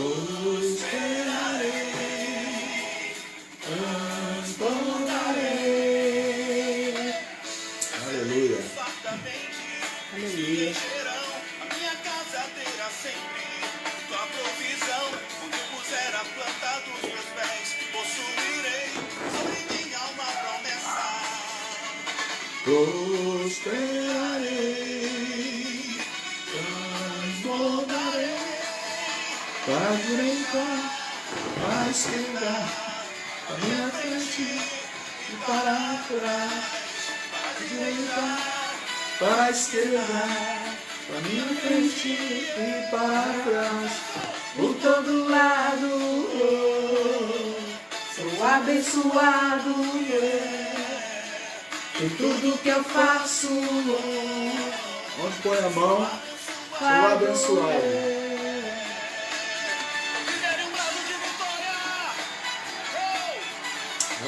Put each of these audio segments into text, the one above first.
prosperarei, transbordarei. Aleluia. Aleluia. A minha casa terá sempre tua provisão. Onde eu puser a planta dos meus pés, possuirei sobre minha alma promessa. Prosperarei, transbordarei, para a direita, para a esquerda, para a minha frente e para trás, para a direita, para a esquerda, para a minha frente e para trás, por todo lado, sou abençoado, em tudo que eu faço. Onde põe a mão, sou abençoado.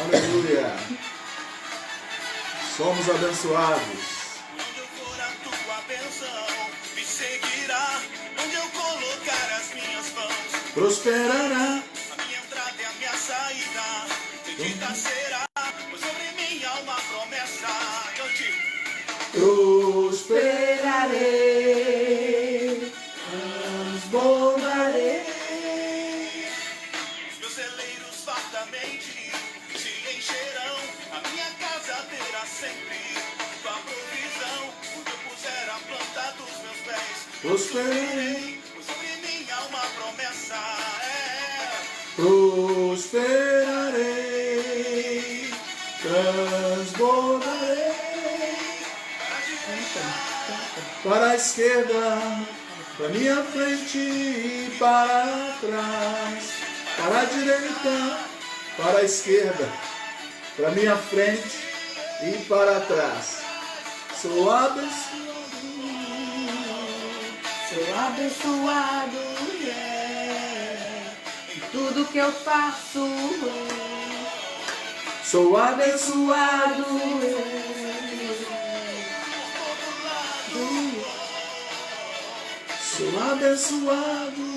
Aleluia. Somos abençoados. Onde eu for, a tua bênção me seguirá. Onde eu colocar as minhas mãos, Prosperará. a minha entrada e a minha saída, bendita será, pois sobre minha alma promessa. Prosperarei, transbordarei. Os meus celeiros fartamente se encherão. A minha casa terá sempre tua provisão. Onde eu puser a planta dos meus pés, Prosperarei, pois sobre minha alma promessa prosperarei, transbordarei. Para a esquerda, para minha frente e para trás, para a direita, para a esquerda, para minha frente e para trás. Sou abençoado, em tudo que eu faço. sou abençoado. Sou abençoado.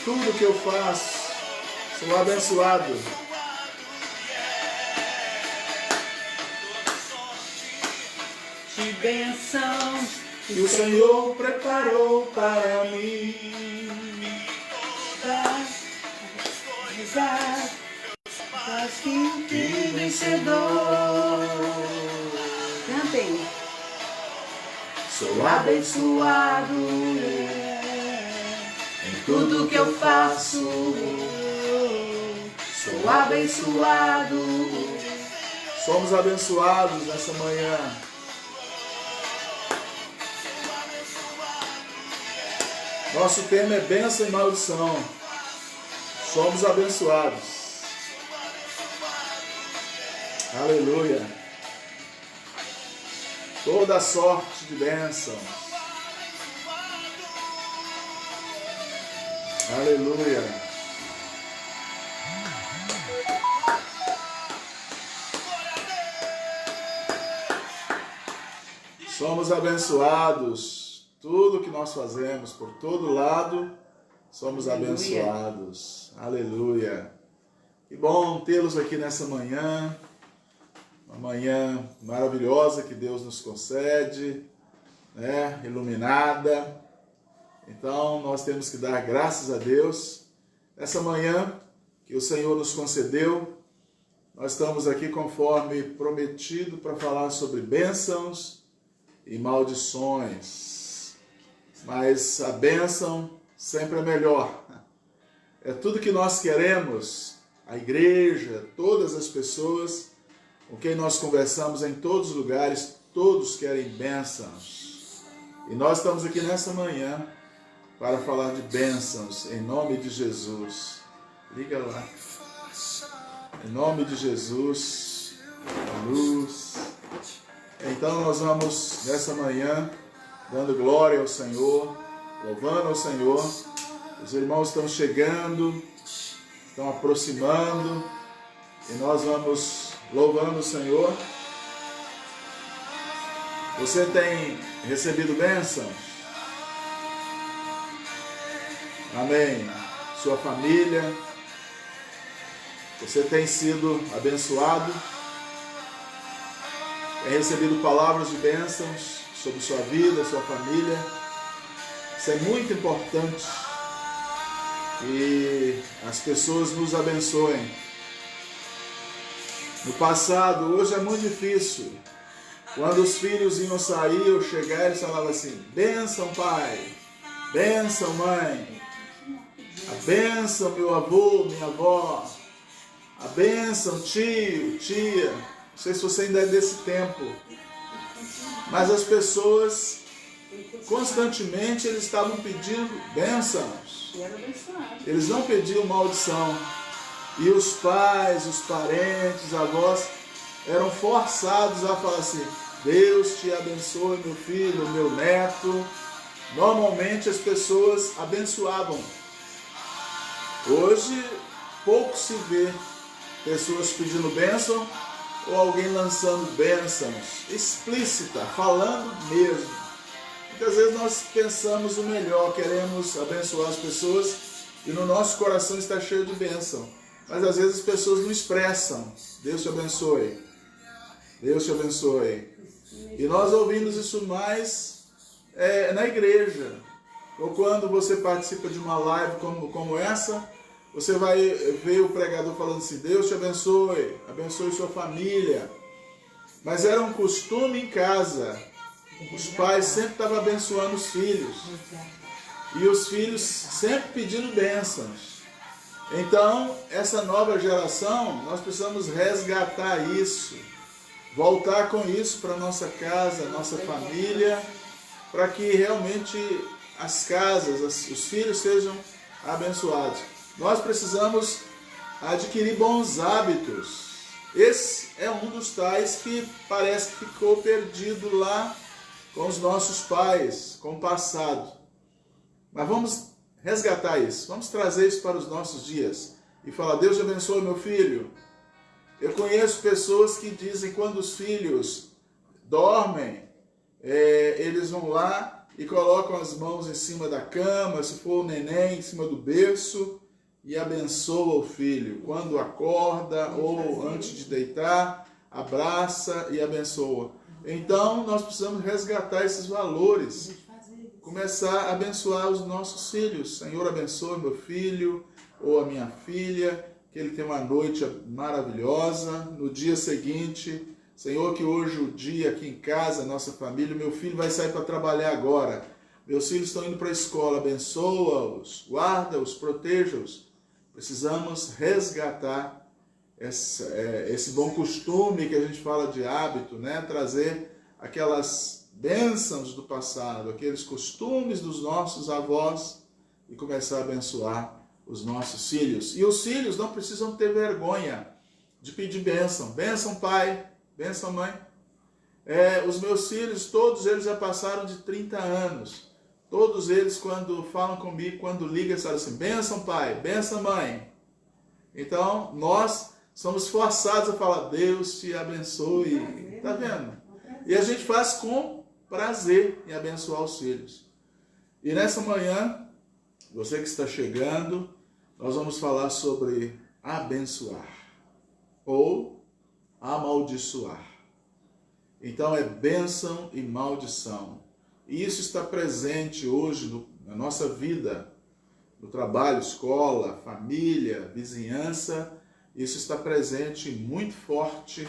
Tudo que eu faço, sou abençoado. De bênção Que o Senhor preparou para mim. que vencedor. Cantem. Sou abençoado em tudo que eu faço. Sou abençoado. Somos abençoados nessa manhã. Nosso tema é bênção e maldição. Somos abençoados. Aleluia. Toda sorte de bênção. Aleluia. Somos abençoados. Tudo que nós fazemos, por todo lado, somos abençoados. Aleluia. Que bom tê-los aqui nessa manhã. Uma manhã maravilhosa que Deus nos concede, né? Iluminada. Então, nós temos que dar graças a Deus. Essa manhã que o Senhor nos concedeu, nós estamos aqui conforme prometido para falar sobre bênçãos e maldições. Mas a bênção sempre é melhor. É tudo que nós queremos, a igreja, todas as pessoas com quem nós conversamos em todos os lugares, todos querem bênçãos. E nós estamos aqui nessa manhã para falar de bênçãos, em nome de Jesus. Liga lá. Em nome de Jesus, a luz. Então nós vamos nessa manhã dando glória ao Senhor, louvando ao Senhor. Os irmãos estão chegando, estão aproximando, e nós vamos louvando o Senhor. Você tem recebido bênçãos? Amém. Sua família. Você tem sido abençoado. Tem recebido palavras de bênçãos sobre sua vida, sua família. Isso é muito importante. E as pessoas nos abençoem. No passado, hoje é muito difícil. Quando os filhos iam sair ou chegar, eles falavam assim: bênção, pai. Bênção, mãe. A bênção, meu avô, minha avó. A bênção, tio, tia. Não sei se você ainda é desse tempo. Mas as pessoas, constantemente, eles estavam pedindo bênçãos. Eles não pediam maldição. E os pais, os parentes, avós, eram forçados a falar assim: Deus te abençoe, meu filho, meu neto. Normalmente as pessoas abençoavam. Hoje, pouco se vê pessoas pedindo bênção ou alguém lançando bênçãos explícita, falando mesmo. Muitas vezes nós pensamos o melhor, queremos abençoar as pessoas e no nosso coração está cheio de bênção. Mas às vezes as pessoas não expressam. Deus te abençoe. Deus te abençoe. E nós ouvimos isso mais na igreja. Ou quando você participa de uma live como essa, você vai ver o pregador falando assim: Deus te abençoe, abençoe sua família. Mas era um costume em casa. Os pais sempre estavam abençoando os filhos. E os filhos sempre pedindo bênçãos. Então, essa nova geração, nós precisamos resgatar isso. Voltar com isso para a nossa casa, nossa família, para que realmente as casas, os filhos sejam abençoados. Nós precisamos adquirir bons hábitos. Esse é um dos tais que parece que ficou perdido lá com os nossos pais, com o passado. Mas vamos resgatar isso, vamos trazer isso para os nossos dias e falar: Deus te abençoe, meu filho. Eu conheço pessoas que dizem, quando os filhos dormem, eles vão lá e colocam as mãos em cima da cama, se for o neném, em cima do berço, e abençoa o filho. Quando acorda ou antes de deitar, abraça e abençoa. Então, nós precisamos resgatar esses valores, começar a abençoar os nossos filhos. Senhor, abençoe meu filho ou a minha filha, que ele tenha uma noite maravilhosa. No dia seguinte, Senhor, que hoje o dia aqui em casa, nossa família, meu filho vai sair para trabalhar agora. Meus filhos estão indo para a escola, abençoa-os, guarda-os, proteja-os. Precisamos resgatar esse bom costume que a gente fala de hábito, né? Trazer aquelas bênçãos do passado, aqueles costumes dos nossos avós e começar a abençoar os nossos filhos. E os filhos não precisam ter vergonha de pedir bênção. Bênção, pai. Bênção, mãe. Os meus filhos, todos eles já passaram de 30 anos. Todos eles, quando falam comigo, quando ligam, eles falam assim: bênção, pai. Bênção, mãe. Então, nós somos forçados a falar: Deus te abençoe. Tá vendo? E a gente faz com prazer em abençoar os filhos. E nessa manhã, você que está chegando, nós vamos falar sobre abençoar ou amaldiçoar. Então é bênção e maldição. E isso está presente hoje na nossa vida, no trabalho, escola, família, vizinhança. Isso está presente muito forte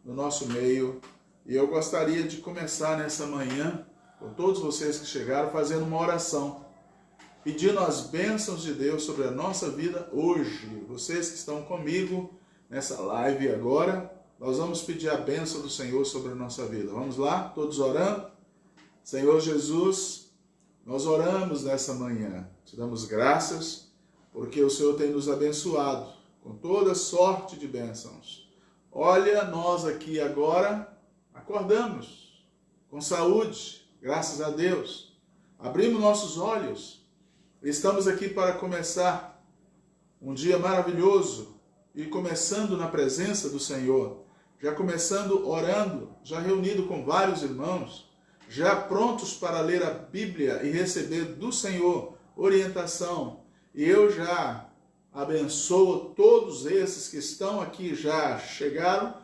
no nosso meio. E eu gostaria de começar nessa manhã, com todos vocês que chegaram, fazendo uma oração, pedindo as bênçãos de Deus sobre a nossa vida hoje. Vocês que estão comigo nessa live agora, nós vamos pedir a bênção do Senhor sobre a nossa vida. Vamos lá? Todos orando? Senhor Jesus, nós oramos nessa manhã. Te damos graças porque o Senhor tem nos abençoado com toda sorte de bênçãos. Olha, nós aqui agora acordamos com saúde, graças a Deus. Abrimos nossos olhos. Estamos aqui para começar um dia maravilhoso e começando na presença do Senhor. Já começando orando, já reunido com vários irmãos, já prontos para ler a Bíblia e receber do Senhor orientação, E eu já abençoo todos esses que estão aqui, já chegaram,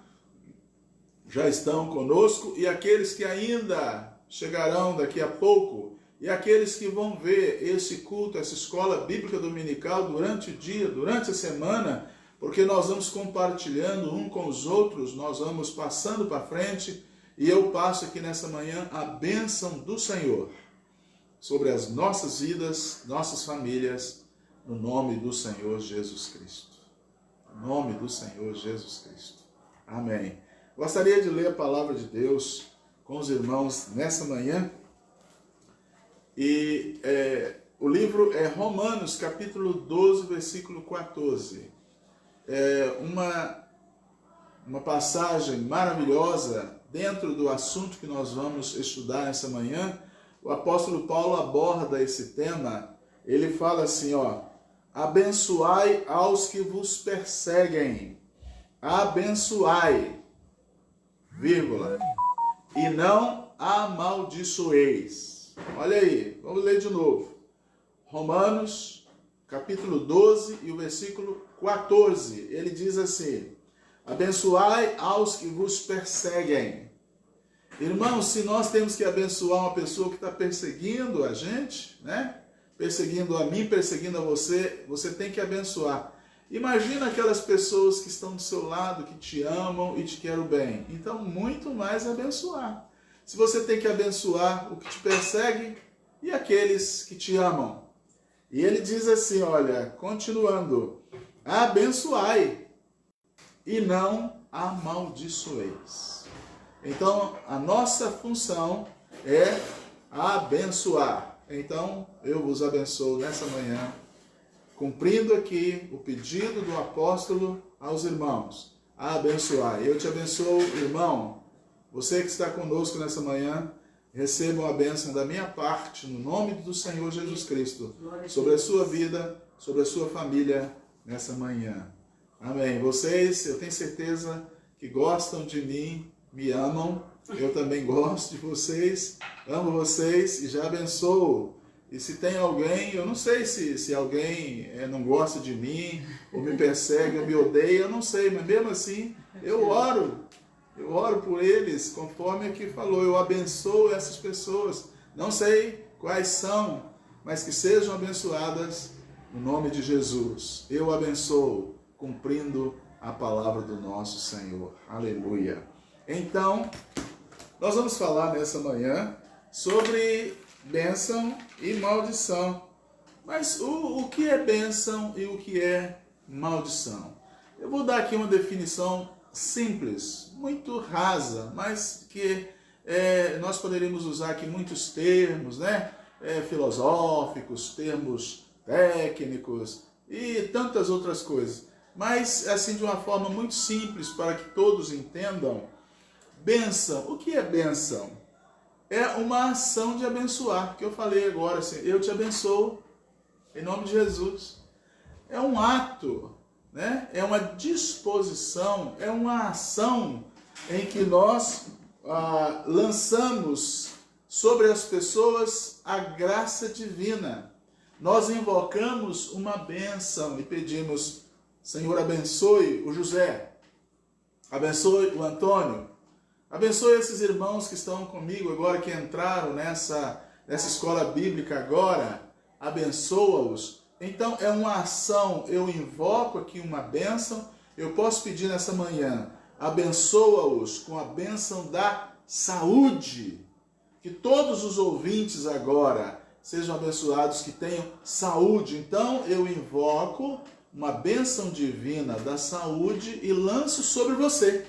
já estão conosco, e aqueles que ainda chegarão daqui a pouco, e aqueles que vão ver esse culto, essa escola bíblica dominical durante o dia, durante a semana, porque nós vamos compartilhando um com os outros, nós vamos passando para frente, e eu passo aqui nessa manhã a bênção do Senhor sobre as nossas vidas, nossas famílias, no nome do Senhor Jesus Cristo. No nome do Senhor Jesus Cristo. Amém. Gostaria de ler a palavra de Deus com os irmãos nessa manhã. E o livro é Romanos, capítulo 12, versículo 14. É uma passagem maravilhosa dentro do assunto que nós vamos estudar nessa manhã. O apóstolo Paulo aborda esse tema. Ele fala assim, abençoai aos que vos perseguem, abençoai, vírgula, e não amaldiçoeis. Olha aí, vamos ler de novo. Romanos, capítulo 12 e o versículo 14. Ele diz assim, abençoai aos que vos perseguem. Irmãos, se nós temos que abençoar uma pessoa que está perseguindo a gente, né? Perseguindo a mim, perseguindo a você, você tem que abençoar. Imagina aquelas pessoas que estão do seu lado, que te amam e te querem bem. Então, muito mais abençoar. Se você tem que abençoar o que te persegue e aqueles que te amam. E ele diz assim, olha, continuando, abençoai e não amaldiçoeis. Então, a nossa função é abençoar. Então, eu vos abençoo nessa manhã, cumprindo aqui o pedido do apóstolo aos irmãos, a abençoar. Eu te abençoo, irmão, você que está conosco nessa manhã, receba a bênção da minha parte, no nome do Senhor Jesus Cristo, sobre a sua vida, sobre a sua família, nessa manhã. Amém. Vocês, eu tenho certeza que gostam de mim, me amam, eu também gosto de vocês, amo vocês e já abençoo. E se tem alguém, eu não sei se alguém não gosta de mim, ou me persegue, ou me odeia, eu não sei, mas mesmo assim, eu oro por eles, conforme aqui falou, eu abençoo essas pessoas, não sei quais são, mas que sejam abençoadas no nome de Jesus. Eu abençoo, cumprindo a palavra do nosso Senhor. Aleluia. Então, nós vamos falar nessa manhã sobre bênção e maldição. Mas o que é bênção e o que é maldição? Eu vou dar aqui uma definição simples, muito rasa, mas que nós poderíamos usar aqui muitos termos, né? Filosóficos, termos técnicos e tantas outras coisas. Mas assim de uma forma muito simples para que todos entendam. Bênção, o que é bênção? É uma ação de abençoar, que eu falei agora assim, eu te abençoo, em nome de Jesus. É um ato, né? É uma disposição, é uma ação em que nós lançamos sobre as pessoas a graça divina. Nós invocamos uma bênção e pedimos, Senhor, abençoe o José, abençoe o Antônio, abençoe esses irmãos que estão comigo agora, que entraram nessa escola bíblica agora, abençoa-os. Então é uma ação, eu invoco aqui uma bênção, eu posso pedir nessa manhã, abençoa-os com a bênção da saúde, que todos os ouvintes agora sejam abençoados, que tenham saúde. Então eu invoco uma bênção divina da saúde e lanço sobre você,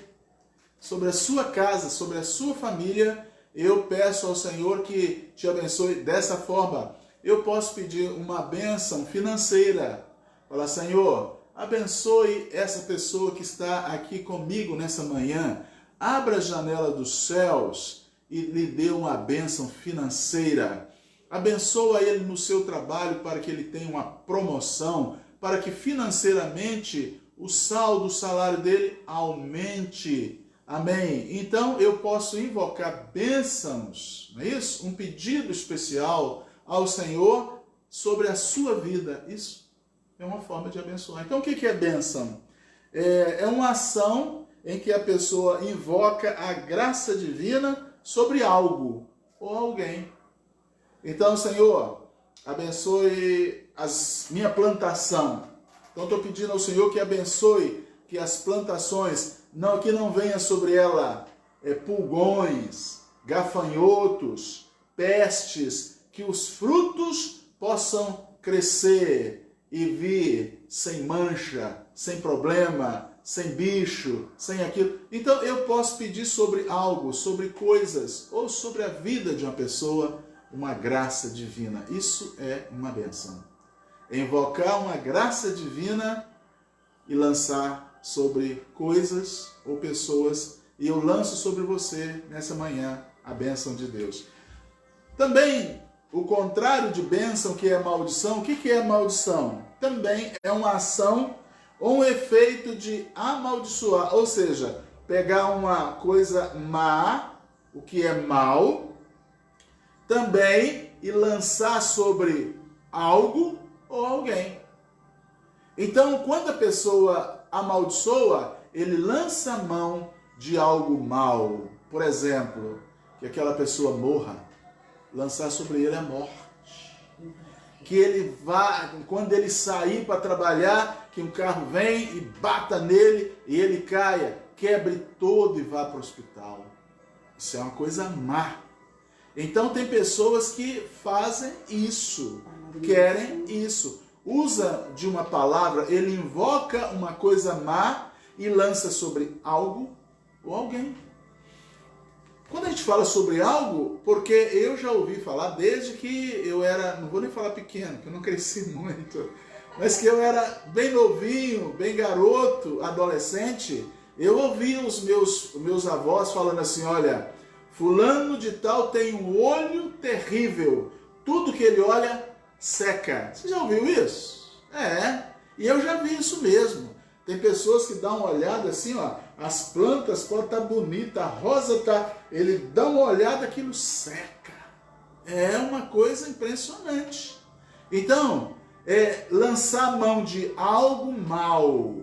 sobre a sua casa, sobre a sua família. Eu peço ao Senhor que te abençoe dessa forma. Eu posso pedir uma bênção financeira. Falar, Senhor, abençoe essa pessoa que está aqui comigo nessa manhã. Abra a janela dos céus e lhe dê uma bênção financeira. Abençoa ele no seu trabalho para que ele tenha uma promoção, para que financeiramente o saldo, o salário dele aumente. Amém? Então eu posso invocar bênçãos, não é isso? Um pedido especial ao Senhor sobre a sua vida. Isso. é uma forma de abençoar. Então o que é bênção? É uma ação em que a pessoa invoca a graça divina sobre algo ou alguém. Então, Senhor, abençoe minha plantação. Então estou pedindo ao Senhor que abençoe, que as plantações, que não venha sobre ela pulgões, gafanhotos, pestes, que os frutos possam crescer e vir sem mancha, sem problema, sem bicho, sem aquilo. Então eu posso pedir sobre algo, sobre coisas, ou sobre a vida de uma pessoa, uma graça divina. Isso é uma bênção. Invocar uma graça divina e lançar sobre coisas ou pessoas, e eu lanço sobre você nessa manhã a bênção de Deus. Também o contrário de bênção, que é maldição. O que é maldição? Também é uma ação ou um efeito de amaldiçoar, ou seja, pegar uma coisa má, o que é mal, também, e lançar sobre algo ou alguém. Então, quando a pessoa amaldiçoa, ele lança a mão de algo mal. Por exemplo, que aquela pessoa morra, lançar sobre ele a morte. Que ele vá, quando ele sair para trabalhar, que um carro vem e bata nele e ele caia, quebre todo e vá para o hospital. Isso é uma coisa má. Então tem pessoas que fazem isso, querem isso. Usa de uma palavra, ele invoca uma coisa má e lança sobre algo ou alguém. Quando a gente fala sobre algo, porque eu já ouvi falar desde que eu era, não vou nem falar pequeno, porque eu não cresci muito, mas que eu era bem novinho, bem garoto, adolescente, eu ouvi os meus avós falando assim, olha, fulano de tal tem um olho terrível, tudo que ele olha seca. Você já ouviu isso? E eu já vi isso mesmo. Tem pessoas que dão uma olhada assim, ó, as plantas podem estar bonitas, a rosa está, ele dá uma olhada, aquilo seca. É uma coisa impressionante. Então, lançar a mão de algo mal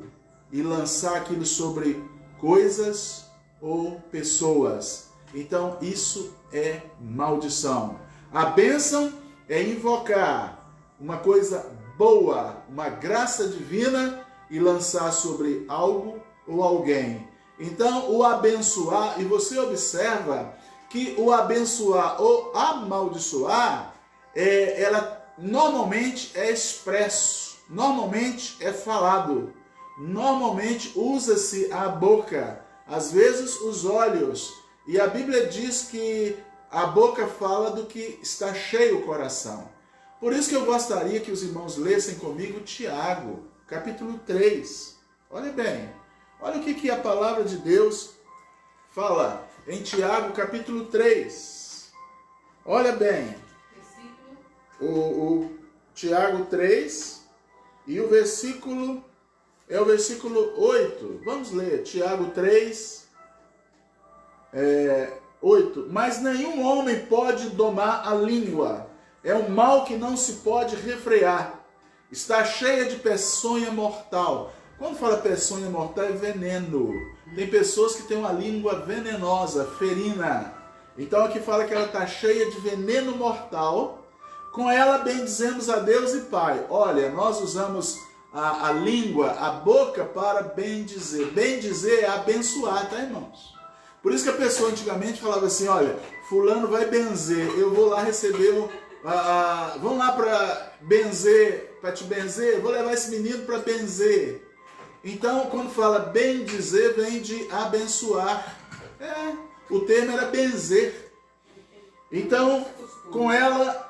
e lançar aquilo sobre coisas ou pessoas. Então, isso é maldição. A bênção é invocar uma coisa boa, uma graça divina e lançar sobre algo ou alguém. Então, o abençoar, e você observa que o abençoar ou amaldiçoar, ela normalmente é expresso, normalmente é falado, normalmente usa-se a boca, às vezes os olhos, e a Bíblia diz que a boca fala do que está cheio o coração. Por isso que eu gostaria que os irmãos lessem comigo Tiago, capítulo 3. Olha bem, olha o que a palavra de Deus fala em Tiago, capítulo 3. Olha bem, o Tiago 3 e o versículo, é o versículo 8. Vamos ler, Tiago 3, 8. Mas nenhum homem pode domar a língua, é um mal que não se pode refrear. Está cheia de peçonha mortal. Quando fala peçonha mortal é veneno. Tem pessoas que têm uma língua venenosa, ferina. Então aqui fala que ela está cheia de veneno mortal. Com ela bendizemos a Deus e Pai. Olha, nós usamos a língua, a boca para bendizer. Bendizer é abençoar, tá, irmãos? Por isso que a pessoa antigamente falava assim, olha, fulano vai benzer, eu vou lá receber vamos lá para benzer, para te benzer, vou levar esse menino para benzer. Então, quando fala bendizer, vem de abençoar. O termo era benzer. Então, com ela,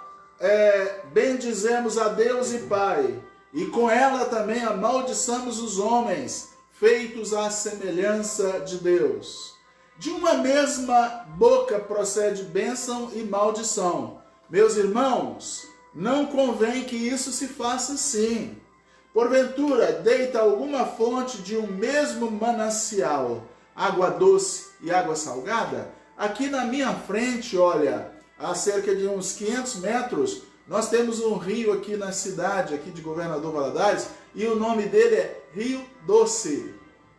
bendizemos a Deus e Pai. E com ela também amaldiçamos os homens, feitos à semelhança de Deus. De uma mesma boca procede bênção e maldição. Meus irmãos, não convém que isso se faça assim. Porventura, deita alguma fonte de um mesmo manancial, água doce e água salgada? Aqui na minha frente, olha, a cerca de uns 500 metros, nós temos um rio aqui na cidade, aqui de Governador Valadares, e o nome dele é Rio Doce.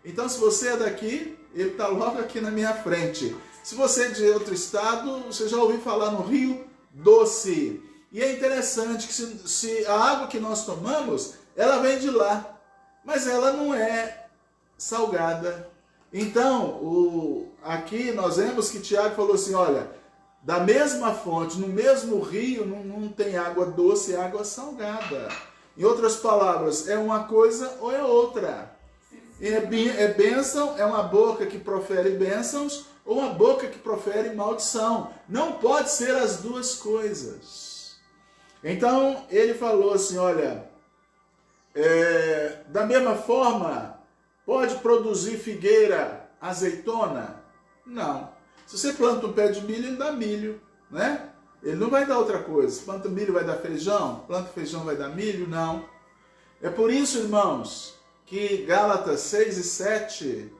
Então, se você é daqui, ele está logo aqui na minha frente. Se você é de outro estado, você já ouviu falar no Rio Doce. E é interessante que se a água que nós tomamos, ela vem de lá, mas ela não é salgada. Então, aqui nós vemos que Tiago falou assim, olha, da mesma fonte, no mesmo rio, não tem água doce e água salgada. Em outras palavras, é uma coisa ou é outra. É bênção, é uma boca que profere bênçãos ou uma boca que profere maldição. Não pode ser as duas coisas. Então, ele falou assim, olha, da mesma forma, pode produzir figueira, azeitona? Não. Se você planta um pé de milho, ele dá milho, né? Ele não vai dar outra coisa. Se planta milho, vai dar feijão? Planta feijão, vai dar milho? Não. É por isso, irmãos, que Gálatas 6 e 7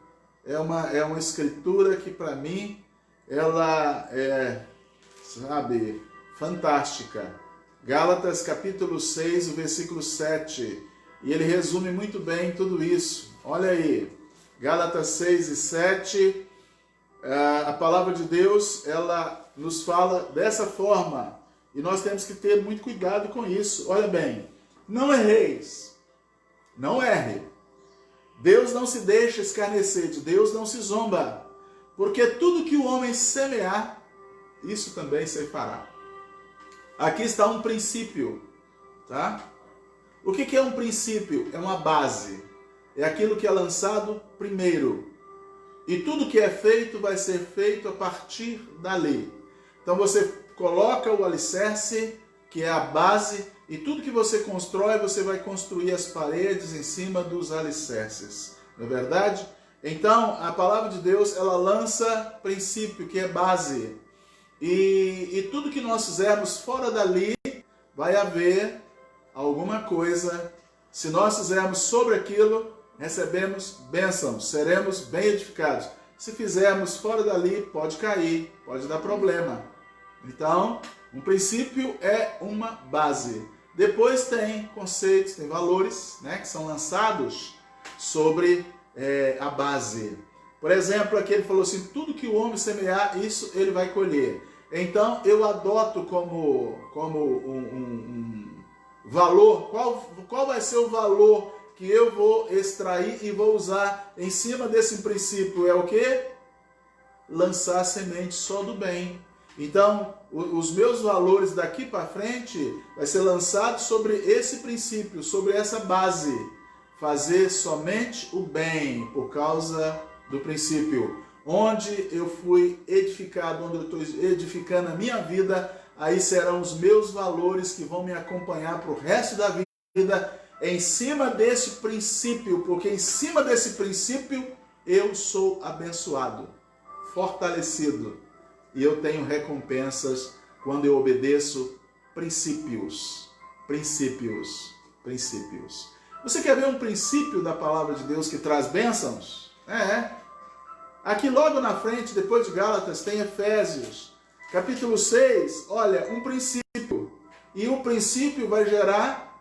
é uma escritura que, para mim, ela é, sabe, fantástica. Gálatas capítulo 6, o versículo 7. E ele resume muito bem tudo isso. Olha aí, Gálatas 6 e 7, a palavra de Deus, ela nos fala dessa forma. E nós temos que ter muito cuidado com isso. Olha bem, não erreis, não erre. Deus não se deixa escarnecer, de Deus não se zomba. Porque tudo que o homem semear, isso também se fará. Aqui está um princípio, tá? O que é um princípio? É uma base. É aquilo que é lançado primeiro. E tudo que é feito vai ser feito a partir dali. Então você coloca o alicerce, que é a base, e tudo que você constrói, você vai construir as paredes em cima dos alicerces. Não é verdade? Então, a palavra de Deus, ela lança princípio, que é base. E tudo que nós fizermos fora dali, vai haver alguma coisa. Se nós fizermos sobre aquilo, recebemos bênçãos, seremos bem edificados. Se fizermos fora dali, pode cair, pode dar problema. Então, um princípio é uma base. Depois tem conceitos, tem valores, né, que são lançados sobre a base. Por exemplo, aqui ele falou assim, tudo que o homem semear, isso ele vai colher. Então, eu adoto como um valor, qual vai ser o valor que eu vou extrair e vou usar em cima desse princípio? É o quê? Lançar semente só do bem. Então, os meus valores daqui para frente vai ser lançado sobre esse princípio, sobre essa base. Fazer somente o bem por causa do princípio. Onde eu fui edificado, onde eu estou edificando a minha vida, aí serão os meus valores que vão me acompanhar para o resto da vida, em cima desse princípio, porque em cima desse princípio eu sou abençoado, fortalecido, e eu tenho recompensas quando eu obedeço princípios. Você quer ver um princípio da palavra de Deus que traz bênçãos? Aqui logo na frente, depois de Gálatas, tem Efésios, capítulo 6, olha, um princípio. E o princípio vai gerar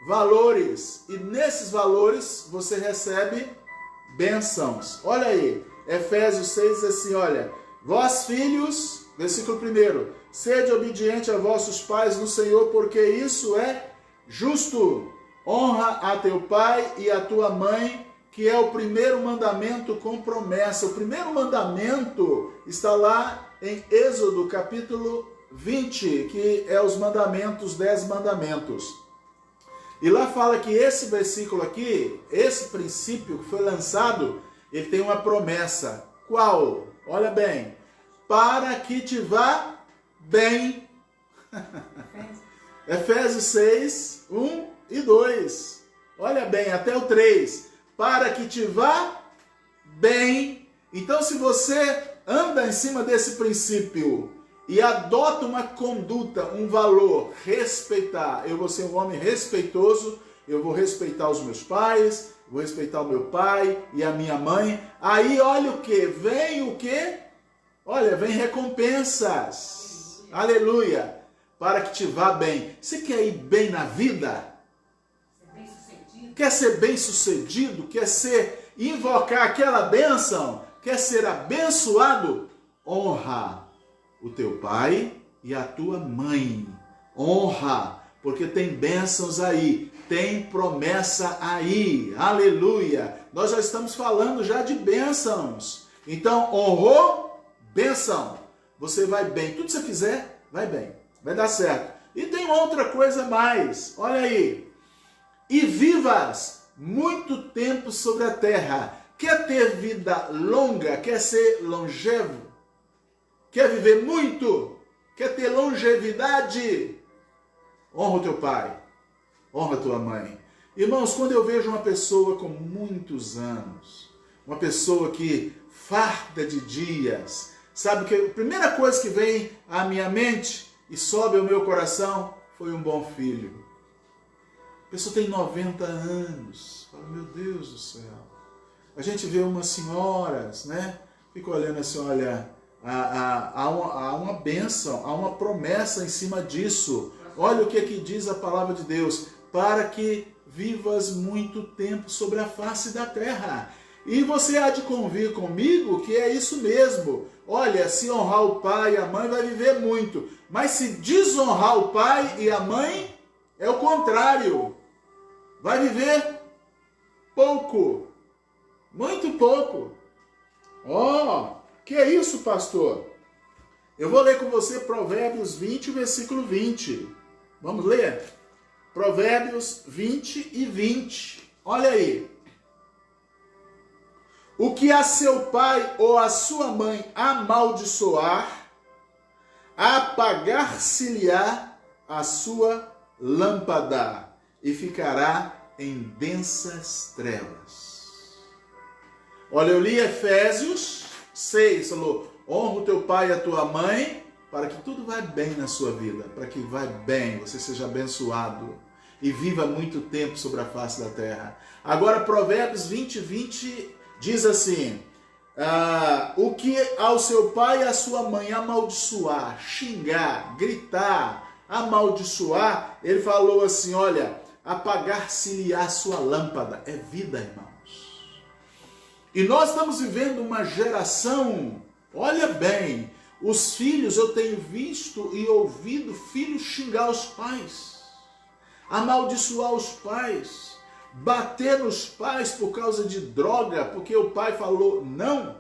valores. E nesses valores você recebe bênçãos. Olha aí, Efésios 6 diz assim, olha, vós filhos, versículo 1, sede obediente a vossos pais no Senhor, porque isso é justo. Honra a teu pai e a tua mãe, que é o primeiro mandamento com promessa. O primeiro mandamento está lá em Êxodo, capítulo 20, que é os mandamentos, os 10 mandamentos. E lá fala que esse versículo aqui, esse princípio que foi lançado, ele tem uma promessa. Qual? Olha bem. Para que te vá bem. Efésios 6, 1 e 2. Olha bem, até o 3. Para que te vá bem. Então, se você anda em cima desse princípio e adota uma conduta, um valor, respeitar. Eu vou ser um homem respeitoso, eu vou respeitar os meus pais, vou respeitar o meu pai e a minha mãe. Aí, olha o que? Vem o quê? Olha, vem recompensas. Aleluia. Para que te vá bem. Você quer ir bem na vida? quer ser bem-sucedido, quer invocar aquela bênção, quer ser abençoado, honra o teu pai e a tua mãe. Honra, porque tem bênçãos aí, tem promessa aí. Aleluia! Nós já estamos falando já de bênçãos. Então, honrou, bênção. Você vai bem. Tudo que você fizer, vai bem. Vai dar certo. E tem outra coisa mais. Olha aí. E vivas muito tempo sobre a terra. Quer ter vida longa? Quer ser longevo? Quer viver muito? Quer ter longevidade? Honra o teu pai. Honra a tua mãe. Irmãos, quando eu vejo uma pessoa com muitos anos, uma pessoa que farta de dias, sabe que a primeira coisa que vem à minha mente e sobe ao meu coração foi um bom filho. A pessoa tem 90 anos. Fala, meu Deus do céu. A gente vê umas senhoras, né? Fica olhando assim, olha, há uma bênção, há uma promessa em cima disso. Olha o que aqui diz a palavra de Deus. Para que vivas muito tempo sobre a face da terra. E você há de convir comigo que é isso mesmo. Olha, se honrar o pai e a mãe, vai viver muito. Mas se desonrar o pai e a mãe, é o contrário. Vai viver pouco. Muito pouco. Que é isso, pastor? Eu vou ler com você Provérbios 20, versículo 20. Vamos ler? Provérbios 20 e 20. Olha aí. O que a seu pai ou a sua mãe amaldiçoar, apagar-se-lhe-á a sua lâmpada e ficará em densas trevas. Olha, eu li Efésios 6, falou, honra o teu pai e a tua mãe, para que tudo vá bem na sua vida, para que vá bem, você seja abençoado e viva muito tempo sobre a face da terra. Agora, Provérbios 20, 20 diz assim, o que ao seu pai e à sua mãe amaldiçoar, xingar, gritar, amaldiçoar, ele falou assim, olha, apagar-se-lhe a sua lâmpada. É vida, irmãos. E nós estamos vivendo uma geração, olha bem, os filhos, eu tenho visto e ouvido filhos xingar os pais, amaldiçoar os pais, bater nos pais por causa de droga, porque o pai falou não.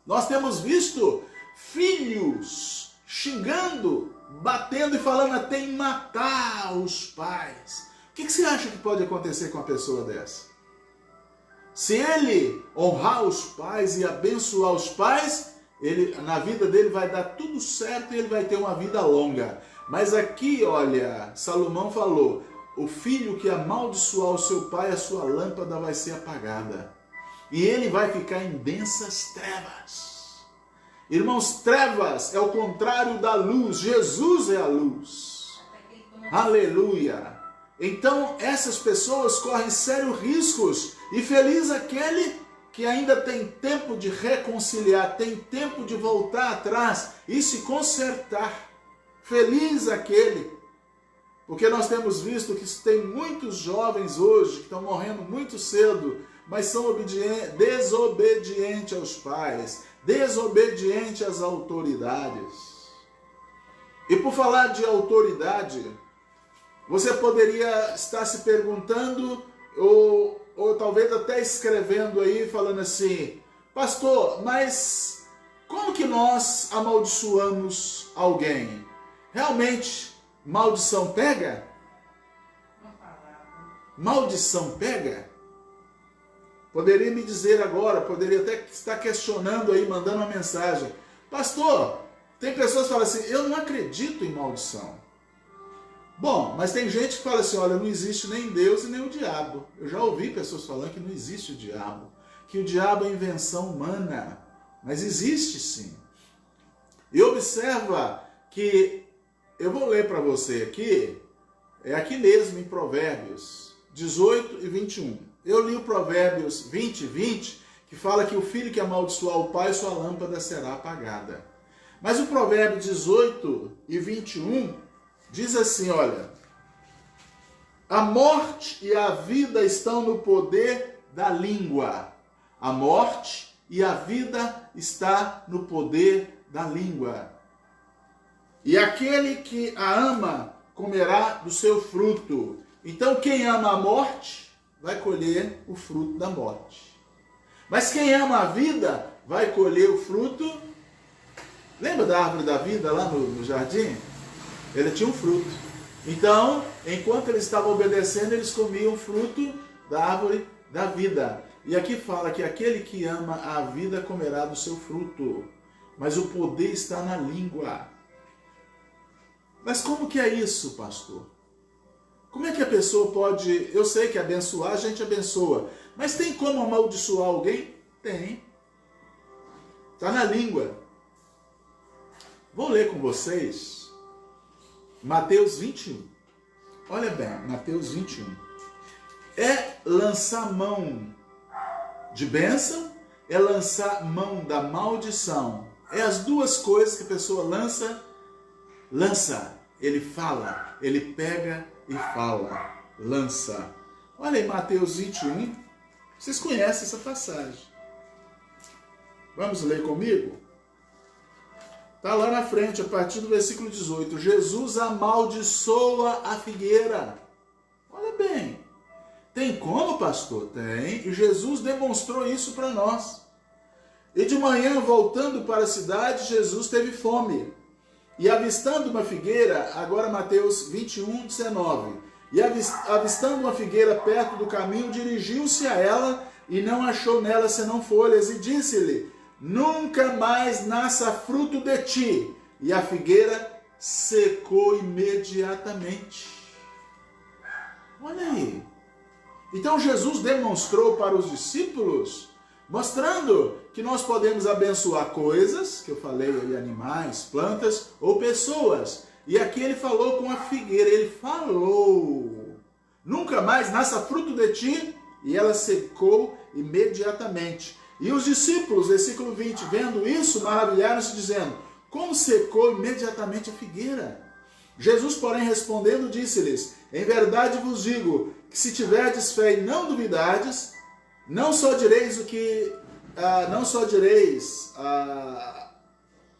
Nós temos visto filhos xingando, batendo e falando até em matar os pais. O que você acha que pode acontecer com uma pessoa dessa? Se ele honrar os pais e abençoar os pais, na vida dele vai dar tudo certo e ele vai ter uma vida longa. Mas aqui, olha, Salomão falou, o filho que amaldiçoar o seu pai, a sua lâmpada vai ser apagada. E ele vai ficar em densas trevas. Irmãos, trevas é o contrário da luz. Jesus é a luz. Aleluia. Então, essas pessoas correm sérios riscos. E feliz aquele que ainda tem tempo de reconciliar, tem tempo de voltar atrás e se consertar. Feliz aquele. Porque nós temos visto que tem muitos jovens hoje que estão morrendo muito cedo, mas são desobedientes aos pais, desobedientes às autoridades. E por falar de autoridade, você poderia estar se perguntando, ou talvez até escrevendo aí, falando assim, pastor, mas como que nós amaldiçoamos alguém? Realmente, maldição pega? Maldição pega? Poderia me dizer agora, poderia até estar questionando aí, mandando uma mensagem. Pastor, tem pessoas que falam assim, eu não acredito em maldição. Bom, mas tem gente que fala assim, olha, não existe nem Deus e nem o diabo. Eu já ouvi pessoas falando que não existe o diabo, que o diabo é invenção humana, mas existe sim. E observa que, eu vou ler para você aqui, é aqui mesmo em Provérbios 18 e 21. Eu li o Provérbios 20, 20, que fala que o filho que amaldiçoar o pai, sua lâmpada será apagada. Mas o Provérbio 18 e 21 diz assim, olha, A morte e a vida estão no poder da língua. A morte e a vida está no poder da língua. E aquele que a ama comerá do seu fruto. Então quem ama a morte vai colher o fruto da morte. Mas quem ama a vida vai colher o fruto. Lembra da árvore da vida lá no jardim? Ele tinha um fruto. Então, enquanto eles estavam obedecendo, eles comiam o fruto da árvore da vida. E aqui fala que aquele que ama a vida comerá do seu fruto. Mas o poder está na língua. Mas como que é isso, pastor? Como é que a pessoa pode... Eu sei que abençoar, a gente abençoa. Mas tem como amaldiçoar alguém? Tem. Está na língua. Vou ler com vocês Mateus 21. Olha bem, Mateus 21. É lançar mão de bênção, é lançar mão da maldição. É as duas coisas que a pessoa lança. Ele fala, ele pega e fala, lança. Olha aí Mateus 21, vocês conhecem essa passagem. Vamos ler comigo? Está lá na frente, a partir do versículo 18. Jesus amaldiçoa a figueira. Olha bem. Tem como, pastor? Tem. E Jesus demonstrou isso para nós. E de manhã, voltando para a cidade, Jesus teve fome. E avistando uma figueira, agora Mateus 21, 19. E avistando uma figueira perto do caminho, dirigiu-se a ela e não achou nela senão folhas. E disse-lhe: nunca mais nasça fruto de ti. E a figueira secou imediatamente. Olha aí. Então Jesus demonstrou para os discípulos, mostrando que nós podemos abençoar coisas, que eu falei aí, animais, plantas ou pessoas. E aqui ele falou com a figueira, ele falou: nunca mais nasça fruto de ti. E ela secou imediatamente. E os discípulos, versículo 20, vendo isso, maravilharam-se, dizendo: como secou imediatamente a figueira? Jesus, porém, respondendo, disse-lhes: em verdade vos digo, que se tiverdes fé e não duvidardes, não só direis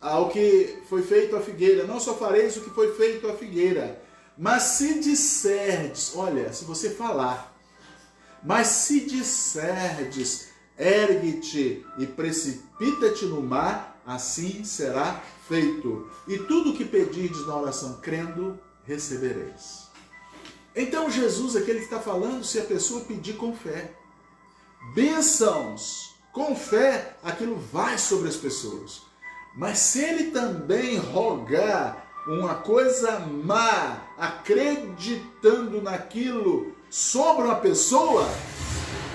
ao que foi feito à figueira, não só fareis o que foi feito à figueira, mas se disserdes, olha, se você falar, mas se disserdes, ergue-te e precipita-te no mar, assim será feito. E tudo o que pedirdes na oração crendo, recebereis. Então Jesus aqui ele está falando se a pessoa pedir com fé. Bênçãos, com fé, aquilo vai sobre as pessoas. Mas se ele também rogar uma coisa má, acreditando naquilo sobre uma pessoa,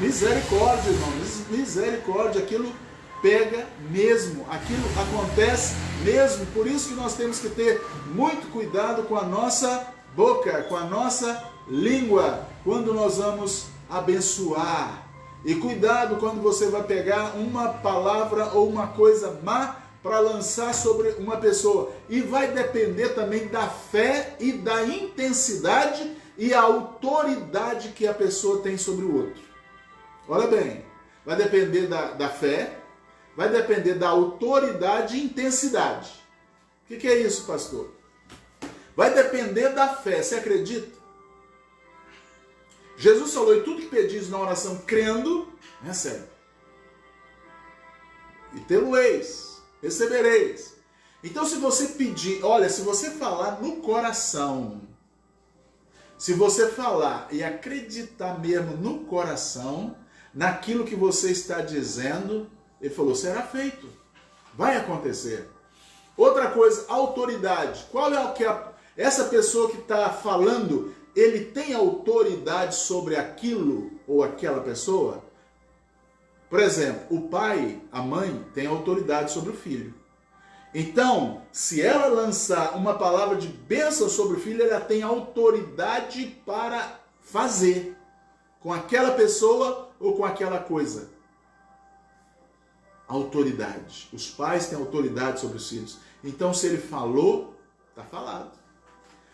misericórdia, irmão, misericórdia, aquilo pega mesmo, aquilo acontece mesmo. Por isso que nós temos que ter muito cuidado com a nossa boca, com a nossa língua, quando nós vamos abençoar. E cuidado quando você vai pegar uma palavra ou uma coisa má para lançar sobre uma pessoa. E vai depender também da fé e da intensidade e a autoridade que a pessoa tem sobre o outro. Olha bem, vai depender da fé, vai depender da autoridade e intensidade. O que é isso, pastor? Vai depender da fé, você acredita? Jesus falou: e tudo que pedis na oração crendo, recebe. E tê-lo-eis, recebereis. Então se você pedir, olha, se você falar no coração, se você falar e acreditar mesmo no coração, naquilo que você está dizendo, ele falou, será feito. Vai acontecer. Outra coisa, autoridade. Qual é o que essa pessoa que está falando, ele tem autoridade sobre aquilo ou aquela pessoa? Por exemplo, o pai, a mãe, tem autoridade sobre o filho. Então, se ela lançar uma palavra de bênção sobre o filho, ela tem autoridade para fazer com aquela pessoa ou com aquela coisa. Autoridade. Os pais têm autoridade sobre os filhos. Então, se ele falou, está falado.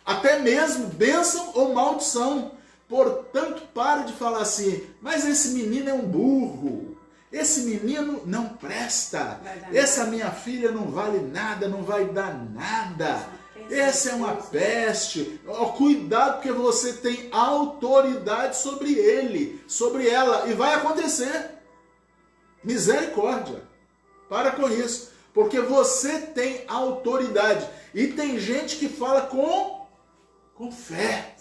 Até mesmo bênção ou maldição. Portanto, pare de falar assim, mas esse menino é um burro, esse menino não presta, essa minha filha não vale nada, não vai dar nada, essa é uma peste. Cuidado, porque você tem autoridade sobre ele, sobre ela, e vai acontecer. Misericórdia. Para com isso, porque você tem autoridade. E tem gente que fala com fé.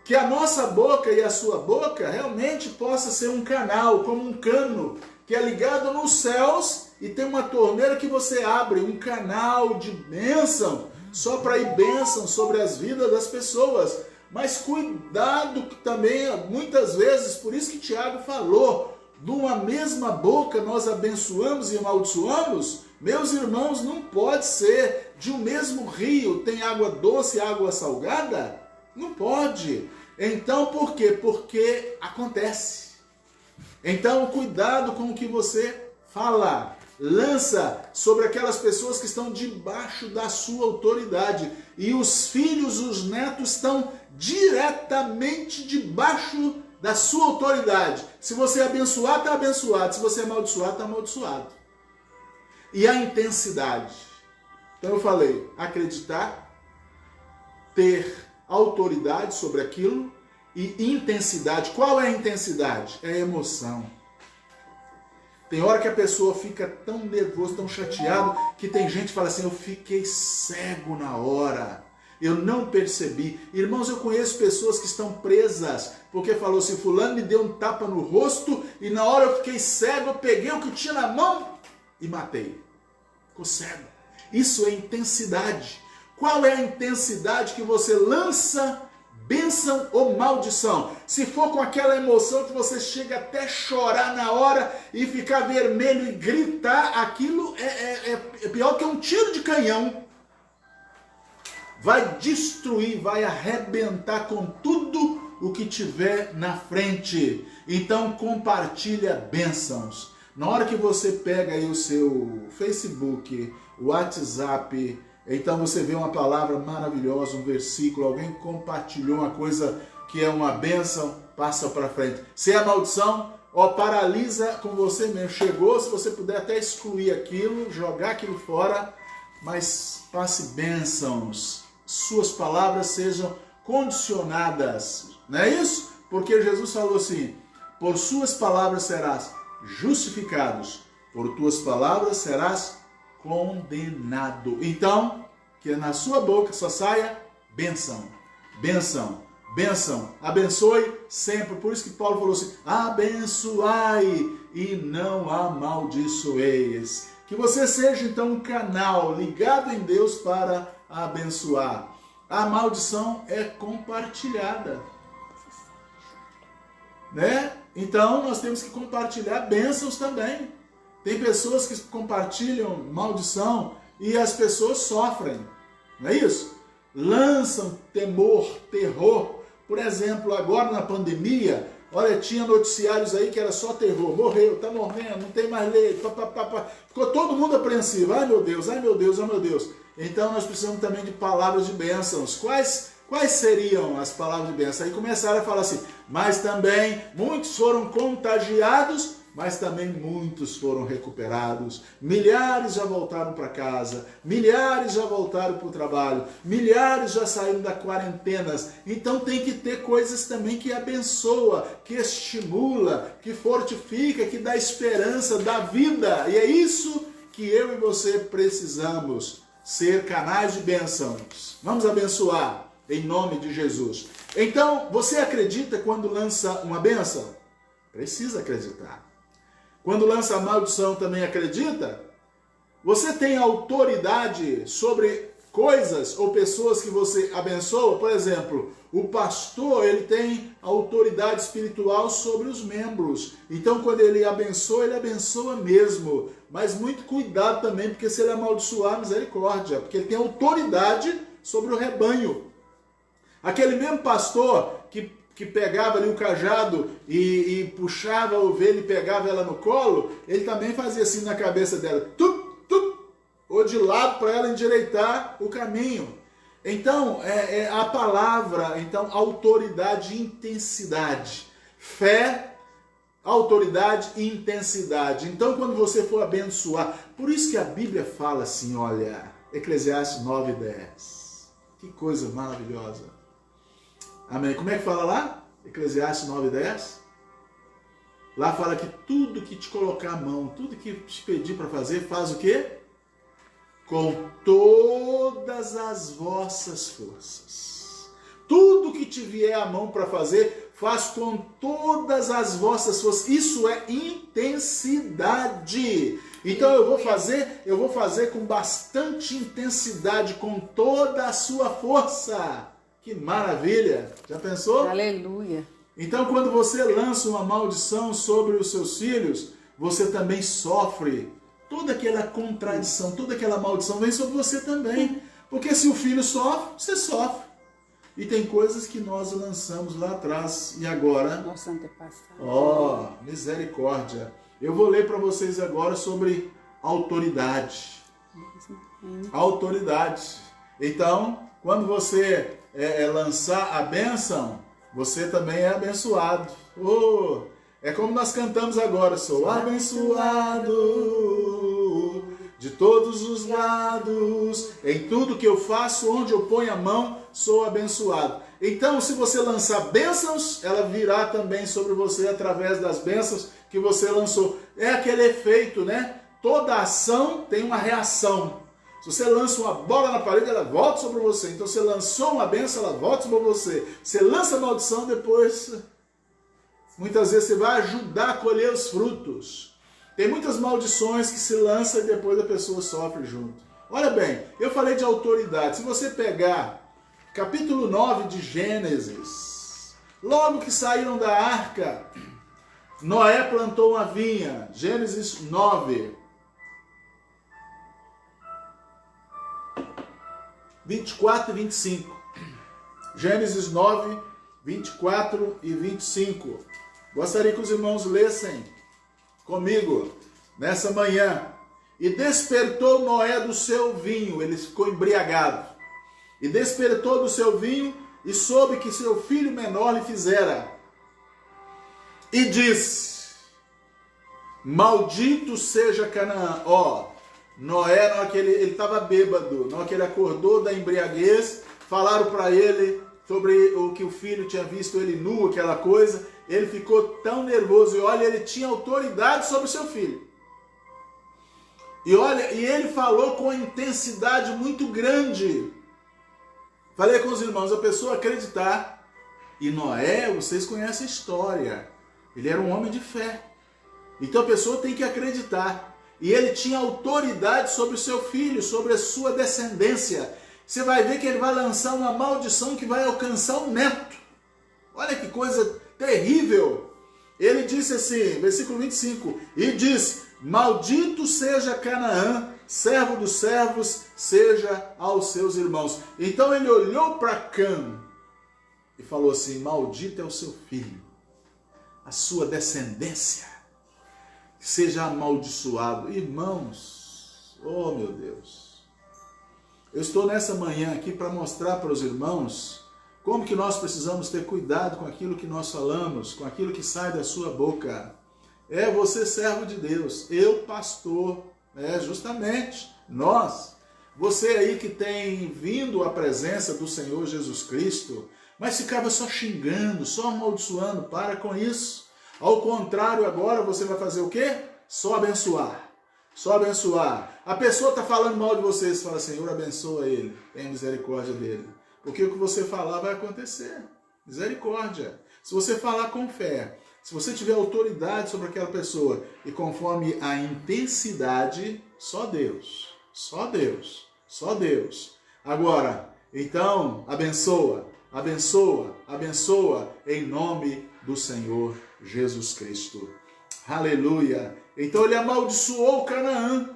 Que a nossa boca e a sua boca realmente possa ser um canal, como um cano, que é ligado nos céus e tem uma torneira que você abre, um canal de bênção, só para ir bênção sobre as vidas das pessoas. Mas cuidado que também, muitas vezes, por isso que Tiago falou, de uma mesma boca nós abençoamos e amaldiçoamos. Meus irmãos, não pode ser de um mesmo rio, tem água doce e água salgada? Não pode. Então, por quê? Porque acontece. Então, cuidado com o que você fala. Lança sobre aquelas pessoas que estão debaixo da sua autoridade. E os filhos, os netos estão diretamente debaixo da sua autoridade. Se você abençoar, está abençoado. Se você amaldiçoar, está amaldiçoado. E a intensidade. Então eu falei, acreditar, ter autoridade sobre aquilo e intensidade. Qual é a intensidade? É a emoção. Tem hora que a pessoa fica tão nervosa, tão chateada, que tem gente que fala assim, eu fiquei cego na hora, eu não percebi. Irmãos, eu conheço pessoas que estão presas, porque falou assim, fulano me deu um tapa no rosto, e na hora eu fiquei cego, eu peguei o que tinha na mão e matei. Ficou cego. Isso é intensidade. Qual é a intensidade que você lança bênção ou maldição? Se for com aquela emoção que você chega até chorar na hora e ficar vermelho e gritar, aquilo é pior que um tiro de canhão. Vai destruir, vai arrebentar com tudo o que tiver na frente. Então compartilha bênçãos. Na hora que você pega aí o seu Facebook, o WhatsApp, então você vê uma palavra maravilhosa, um versículo, alguém compartilhou uma coisa que é uma bênção, passa para frente. Se é maldição, paralisa com você mesmo. Chegou, se você puder até excluir aquilo, jogar aquilo fora, mas passe bênçãos. Suas palavras sejam condicionadas. Não é isso? Porque Jesus falou assim, por suas palavras serás justificados, por tuas palavras serás condenado. Então, que na sua boca só saia bênção, bênção, bênção. Abençoe sempre. Por isso que Paulo falou assim, abençoai e não amaldiçoeis. Que você seja então um canal ligado em Deus para abençoar. A maldição é compartilhada, né? Então nós temos que compartilhar bênçãos também. Tem pessoas que compartilham maldição e as pessoas sofrem, não é isso? Lançam temor, terror. Por exemplo, agora na pandemia, olha, tinha noticiários aí que era só terror. Morreu, tá morrendo, não tem mais leite. Ficou todo mundo apreensivo. Ai meu Deus, ai meu Deus, ai meu Deus. Então nós precisamos também de palavras de bênçãos. Quais seriam as palavras de bênção? Aí começaram a falar assim, mas também muitos foram contagiados, mas também muitos foram recuperados. Milhares já voltaram para casa, milhares já voltaram para o trabalho, milhares já saíram da quarentenas. Então tem que ter coisas também que abençoa, que estimula, que fortifica, que dá esperança, dá vida. E é isso que eu e você precisamos, ser canais de bênçãos. Vamos abençoar em nome de Jesus. Então, você acredita quando lança uma bênção? Precisa acreditar. Quando lança a maldição, também acredita? Você tem autoridade sobre coisas ou pessoas que você abençoa? Por exemplo, o pastor, ele tem autoridade espiritual sobre os membros. Então, quando ele abençoa mesmo. Mas muito cuidado também, porque se ele amaldiçoar, misericórdia. Porque ele tem autoridade sobre o rebanho. Aquele mesmo pastor que pegava ali o cajado e puxava a ovelha e pegava ela no colo, ele também fazia assim na cabeça dela, ou de lado para ela endireitar o caminho. Então, a palavra, então, autoridade e intensidade. Fé, autoridade e intensidade. Então, quando você for abençoar, por isso que a Bíblia fala assim, olha, Eclesiastes 9:10. Que coisa maravilhosa. Amém. Como é que fala lá? Eclesiastes 9:10. Lá fala que tudo que te colocar a mão, tudo que te pedir para fazer, faz o quê? Com todas as vossas forças. Tudo que te vier à mão para fazer, faz com todas as vossas forças. Isso é intensidade. Então eu vou fazer com bastante intensidade, com toda a sua força. Que maravilha! Já pensou? Aleluia. Então quando você lança uma maldição sobre os seus filhos, você também sofre. Toda aquela contradição, toda aquela maldição vem sobre você também. Porque se o filho sofre, você sofre. E tem coisas que nós lançamos lá atrás. E agora? Nosso antepassado. Ó, misericórdia. Eu vou ler para vocês agora sobre autoridade. Autoridade. Então, quando você lançar a bênção, você também é abençoado. Oh, é como nós cantamos agora. Sou abençoado de todos os lados. Em tudo que eu faço, onde eu ponho a mão, sou abençoado. Então, se você lançar bênçãos, ela virá também sobre você através das bênçãos que você lançou. É aquele efeito, né? Toda ação tem uma reação. Se você lança uma bola na parede, ela volta sobre você. Então, você lançou uma bênção, ela volta sobre você. Você lança a maldição, depois, muitas vezes, você vai ajudar a colher os frutos. Tem muitas maldições que se lançam e depois a pessoa sofre junto. Olha bem, eu falei de autoridade. Se você pegar capítulo 9 de Gênesis, logo que saíram da arca, Noé plantou uma vinha. Gênesis 9. 24 e 25. Gênesis 9, 24 e 25. Gostaria que os irmãos lessem comigo nessa manhã. E despertou Noé do seu vinho, ele ficou embriagado. E despertou do seu vinho e soube que seu filho menor lhe fizera. E disse: maldito seja Canaã. Ó, Noé, na hora que ele estava bêbado, na hora que ele acordou da embriaguez, falaram para ele sobre o que o filho tinha visto ele nu, aquela coisa. Ele ficou tão nervoso, e olha, ele tinha autoridade sobre o seu filho. E olha, e ele falou com uma intensidade muito grande. Falei com os irmãos, a pessoa acreditar. E Noé, vocês conhecem a história. Ele era um homem de fé. Então a pessoa tem que acreditar. E ele tinha autoridade sobre o seu filho, sobre a sua descendência. Você vai ver que ele vai lançar uma maldição que vai alcançar o neto. Olha que coisa terrível. Ele disse assim, versículo 25, e diz: maldito seja Canaã, servo dos servos, seja aos seus irmãos. Então ele olhou para Cã e falou assim: maldito é o seu filho, a sua descendência seja amaldiçoado. Irmãos, oh meu Deus, eu estou nessa manhã aqui para mostrar para os irmãos como que nós precisamos ter cuidado com aquilo que nós falamos, com aquilo que sai da sua boca. É você servo de Deus, eu pastor, justamente nós. Você aí que tem vindo à presença do Senhor Jesus Cristo, mas ficava só xingando, só amaldiçoando, para com isso. Ao contrário, agora você vai fazer o quê? Só abençoar. Só abençoar. A pessoa está falando mal de você, você fala: Senhor, abençoa ele, tenha misericórdia dele. Porque o que você falar vai acontecer. Misericórdia. Se você falar com fé, se você tiver autoridade sobre aquela pessoa, e conforme a intensidade, só Deus. Só Deus. Só Deus. Agora, então, abençoa, abençoa, abençoa, em nome do Senhor Jesus Cristo. Aleluia. Então ele amaldiçoou Canaã.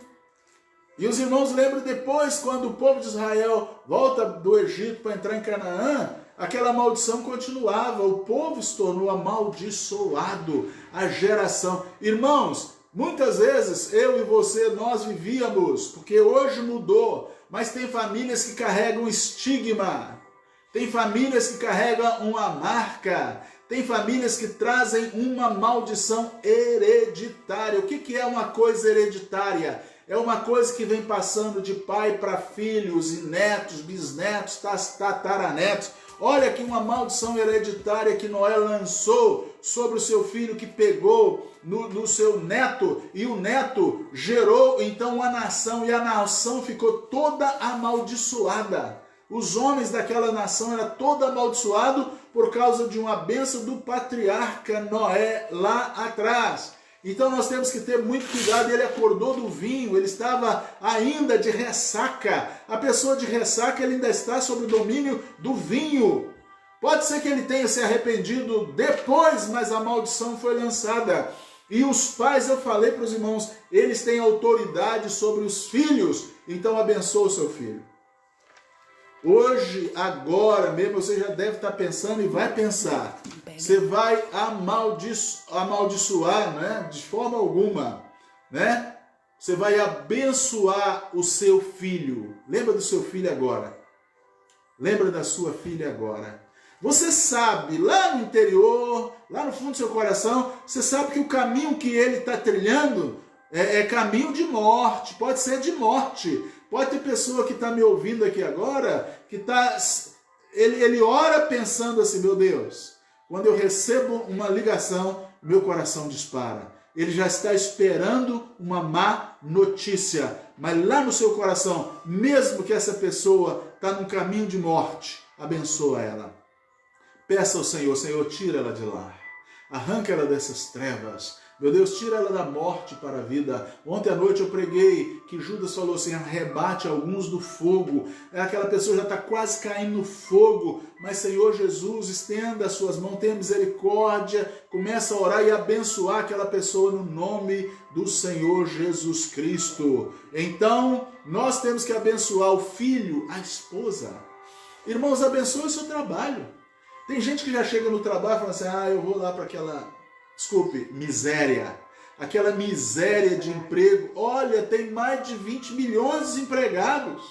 E os irmãos lembram depois, quando o povo de Israel volta do Egito para entrar em Canaã, aquela maldição continuava. O povo se tornou amaldiçoado. A geração. Irmãos, Muitas vezes eu e você, nós vivíamos, porque hoje mudou, mas tem famílias que carregam estigma, tem famílias que carregam uma marca, tem famílias que trazem uma maldição hereditária. O que é uma coisa hereditária? É uma coisa que vem passando de pai para filhos e netos, bisnetos, tataranetos. Olha aqui uma maldição hereditária que Noé lançou sobre o seu filho, que pegou no seu neto, e o neto gerou então uma nação, e a nação ficou toda amaldiçoada. Os homens daquela nação eram todos amaldiçoados por causa de uma bênção do patriarca Noé lá atrás. Então nós temos que ter muito cuidado. Ele acordou do vinho, ele estava ainda de ressaca. A pessoa de ressaca, ele ainda está sob o domínio do vinho. Pode ser que ele tenha se arrependido depois, mas a maldição foi lançada. E os pais, eu falei para os irmãos, eles têm autoridade sobre os filhos, então abençoa o seu filho. Hoje, agora mesmo, você já deve estar pensando e vai pensar. Você vai amaldiçoar, né? De forma alguma, né? Você vai abençoar o seu filho. Lembra do seu filho agora. Lembra da sua filha agora. Você sabe, lá no interior, lá no fundo do seu coração, você sabe que o caminho que ele está trilhando é caminho de morte, pode ser de morte. Pode ter pessoa que está me ouvindo aqui agora, que ele ora pensando assim, meu Deus, quando eu recebo uma ligação, meu coração dispara. Ele já está esperando uma má notícia, mas lá no seu coração, mesmo que essa pessoa está num caminho de morte, abençoa ela. Peça ao Senhor, Senhor, tira ela de lá, arranca ela dessas trevas. Meu Deus, tira ela da morte para a vida. Ontem à noite eu preguei que Judas falou assim, arrebate alguns do fogo. Aquela pessoa já está quase caindo no fogo. Mas Senhor Jesus, estenda as suas mãos, tenha misericórdia. Começa a orar e abençoar aquela pessoa no nome do Senhor Jesus Cristo. Então, nós temos que abençoar o filho, a esposa. Irmãos, abençoe o seu trabalho. Tem gente que já chega no trabalho e fala assim, eu vou lá para aquela... Desculpe, miséria. Aquela miséria de emprego. Olha, tem mais de 20 milhões de desempregados.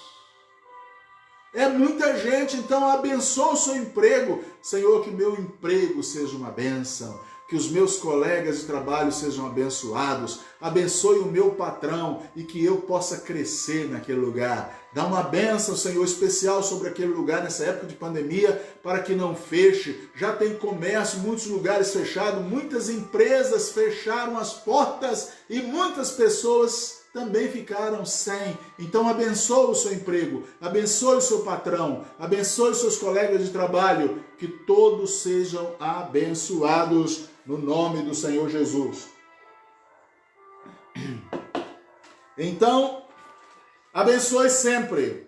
É muita gente, então abençoa o seu emprego. Senhor, que meu emprego seja uma bênção. Que os meus colegas de trabalho sejam abençoados. Abençoe o meu patrão e que eu possa crescer naquele lugar. Dá uma bênção, Senhor, especial sobre aquele lugar nessa época de pandemia para que não feche. Já tem comércio, muitos lugares fechados, muitas empresas fecharam as portas e muitas pessoas também ficaram sem. Então abençoe o seu emprego, abençoe o seu patrão, abençoe os seus colegas de trabalho, que todos sejam abençoados no nome do Senhor Jesus. Então, abençoe sempre.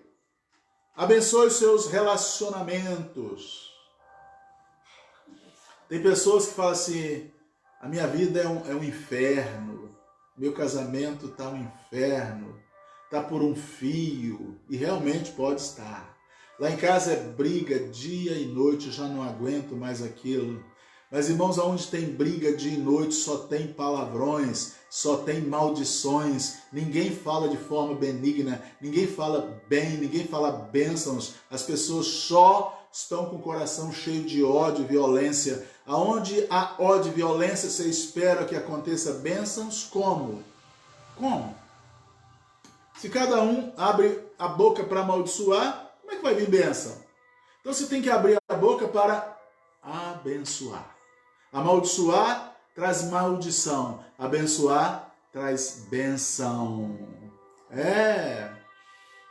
Abençoe os seus relacionamentos. Tem pessoas que falam assim, a minha vida é um inferno. Meu casamento está um inferno. Está por um fio. E realmente pode estar. Lá em casa é briga dia e noite. Eu já não aguento mais aquilo. Mas, irmãos, aonde tem briga dia e noite, só tem palavrões, só tem maldições, ninguém fala de forma benigna, ninguém fala bem, ninguém fala bênçãos, as pessoas só estão com o coração cheio de ódio e violência. Aonde há ódio e violência, você espera que aconteça bênçãos? Como? Como? Se cada um abre a boca para amaldiçoar, como é que vai vir bênção? Então você tem que abrir a boca para abençoar. Amaldiçoar traz maldição. Abençoar traz bênção.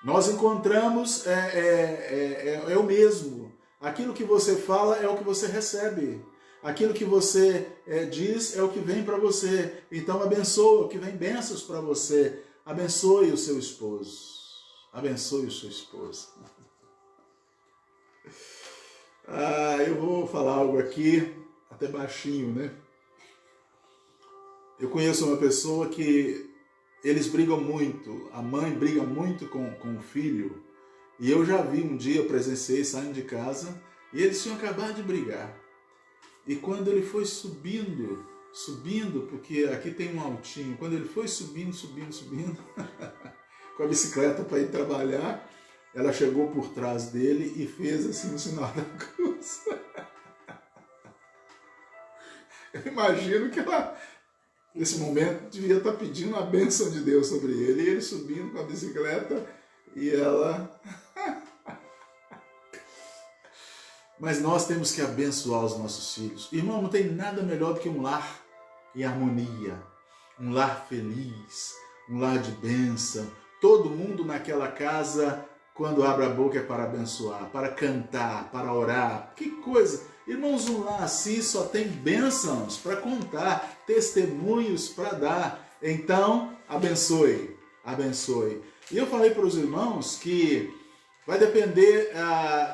Nós encontramos, é o mesmo. Aquilo que você fala é o que você recebe. Aquilo que você diz é o que vem para você. Então abençoa, que vem bênçãos para você. Abençoe o seu esposo. Abençoe o seu esposo. Eu vou falar algo aqui, até baixinho, né? Eu conheço uma pessoa que eles brigam muito, a mãe briga muito com o filho, e eu já vi um dia, eu presenciei saindo de casa, e eles tinham acabado de brigar. E quando ele foi subindo subindo, porque aqui tem um altinho. Quando ele foi subindo, com a bicicleta para ir trabalhar, ela chegou por trás dele e fez assim o sinal da cruz. Eu imagino que ela, nesse momento, devia estar pedindo a bênção de Deus sobre ele, e ele subindo com a bicicleta e ela... Mas nós temos que abençoar os nossos filhos. Irmão, não tem nada melhor do que um lar em harmonia, um lar feliz, um lar de bênção. Todo mundo naquela casa, quando abre a boca, é para abençoar, para cantar, para orar. Que coisa! Irmãos, um lar assim só tem bênçãos para contar, testemunhos para dar. Então, abençoe, abençoe. E eu falei para os irmãos que vai depender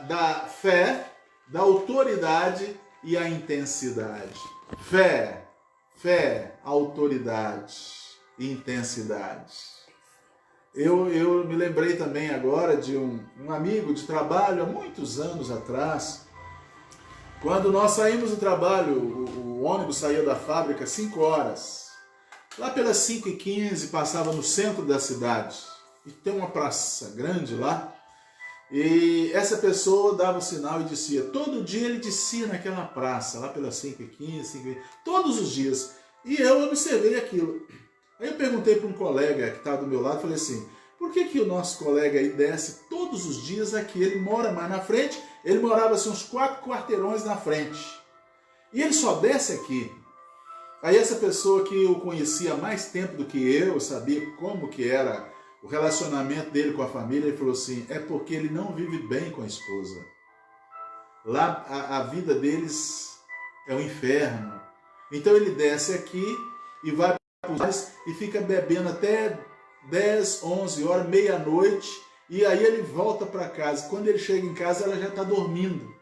da fé, da autoridade e a intensidade. Fé, autoridade e intensidade. Eu me lembrei também agora de um amigo de trabalho há muitos anos atrás. Quando nós saímos do trabalho, o ônibus saía da fábrica às 5 horas. Lá pelas 5h15 passava no centro da cidade. E tem uma praça grande lá. E essa pessoa dava o sinal e descia. Todo dia ele descia naquela praça, lá pelas 5h15, 5h20, todos os dias. E eu observei aquilo. Aí eu perguntei para um colega que estava do meu lado, falei assim, por que o nosso colega aí desce todos os dias aqui? Ele mora mais na frente, ele morava assim, uns 4 quarteirões na frente. E ele só desce aqui. Aí essa pessoa que eu conhecia há mais tempo do que eu, sabia como que era o relacionamento dele com a família, ele falou assim, é porque ele não vive bem com a esposa. Lá a vida deles é um inferno. Então ele desce aqui e vai para os bares e fica bebendo até 10, 11 horas, meia-noite, e aí ele volta para casa. Quando ele chega em casa, ela já está dormindo.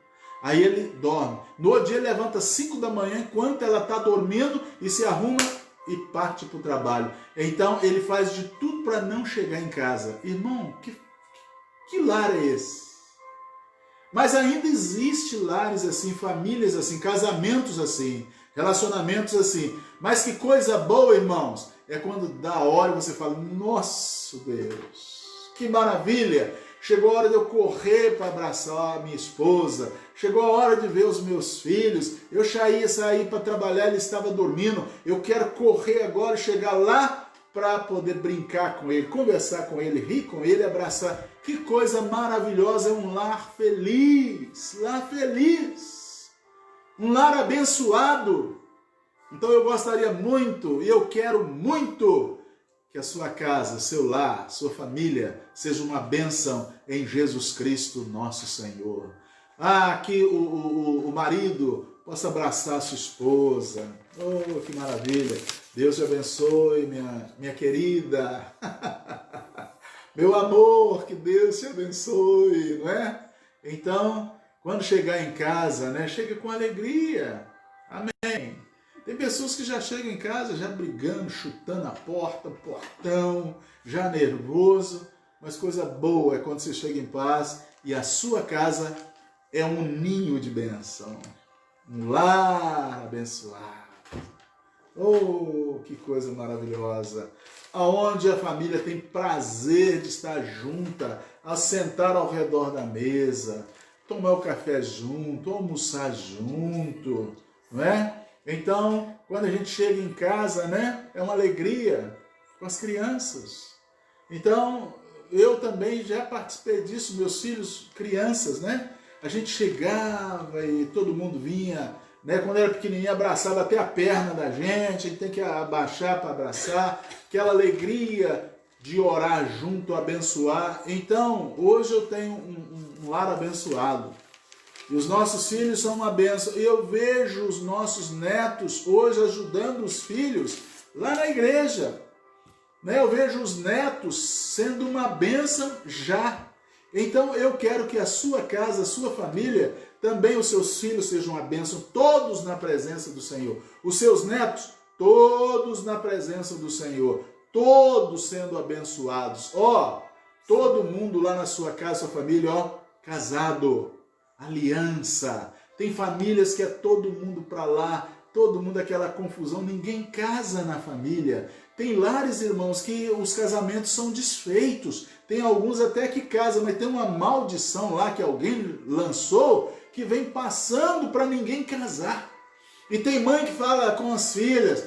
Aí ele dorme. No outro dia ele levanta às 5 da manhã, enquanto ela está dormindo, e se arruma e parte para o trabalho. Então ele faz de tudo para não chegar em casa. Irmão, que lar é esse? Mas ainda existe lares assim, famílias assim, casamentos assim, relacionamentos assim. Mas que coisa boa, irmãos, é quando dá hora e você fala, nossa Deus, que maravilha! Chegou a hora de eu correr para abraçar a minha esposa, chegou a hora de ver os meus filhos, eu saí para trabalhar, ele estava dormindo, eu quero correr agora e chegar lá para poder brincar com ele, conversar com ele, rir com ele, abraçar. Que coisa maravilhosa, é um lar feliz, um lar abençoado. Então eu gostaria muito, e eu quero muito, que a sua casa, seu lar, sua família, seja uma bênção em Jesus Cristo, nosso Senhor. Que o marido possa abraçar a sua esposa. Oh, que maravilha! Deus te abençoe, minha querida. Meu amor, que Deus te abençoe, não é? Então, quando chegar em casa, né, chega com alegria. Amém. Tem pessoas que já chegam em casa já brigando, chutando a porta, o portão, já nervoso. Mas coisa boa é quando você chega em paz e a sua casa é um ninho de bênção. Um lar abençoado. Oh, que coisa maravilhosa! Aonde a família tem prazer de estar junta, a sentar ao redor da mesa, tomar o café junto, almoçar junto, não é? Então, quando a gente chega em casa, né, é uma alegria com as crianças. Então, eu também já participei disso, meus filhos, crianças, né? A gente chegava e todo mundo vinha, né? Quando era pequenininho, abraçava até a perna da gente, a gente tem que abaixar para abraçar, aquela alegria de orar junto, abençoar. Então, hoje eu tenho um lar abençoado. E os nossos filhos são uma bênção. E eu vejo os nossos netos hoje ajudando os filhos lá na igreja. Né? Eu vejo os netos sendo uma bênção já. Então eu quero que a sua casa, a sua família, também os seus filhos sejam uma bênção, todos na presença do Senhor. Os seus netos, todos na presença do Senhor. Todos sendo abençoados. Todo mundo lá na sua casa, sua família, casado. Aliança. Tem famílias que é todo mundo para lá, todo mundo aquela confusão, ninguém casa na família. Tem lares, irmãos, que os casamentos são desfeitos. Tem alguns até que casam, mas tem uma maldição lá que alguém lançou que vem passando para ninguém casar. E tem mãe que fala com as filhas,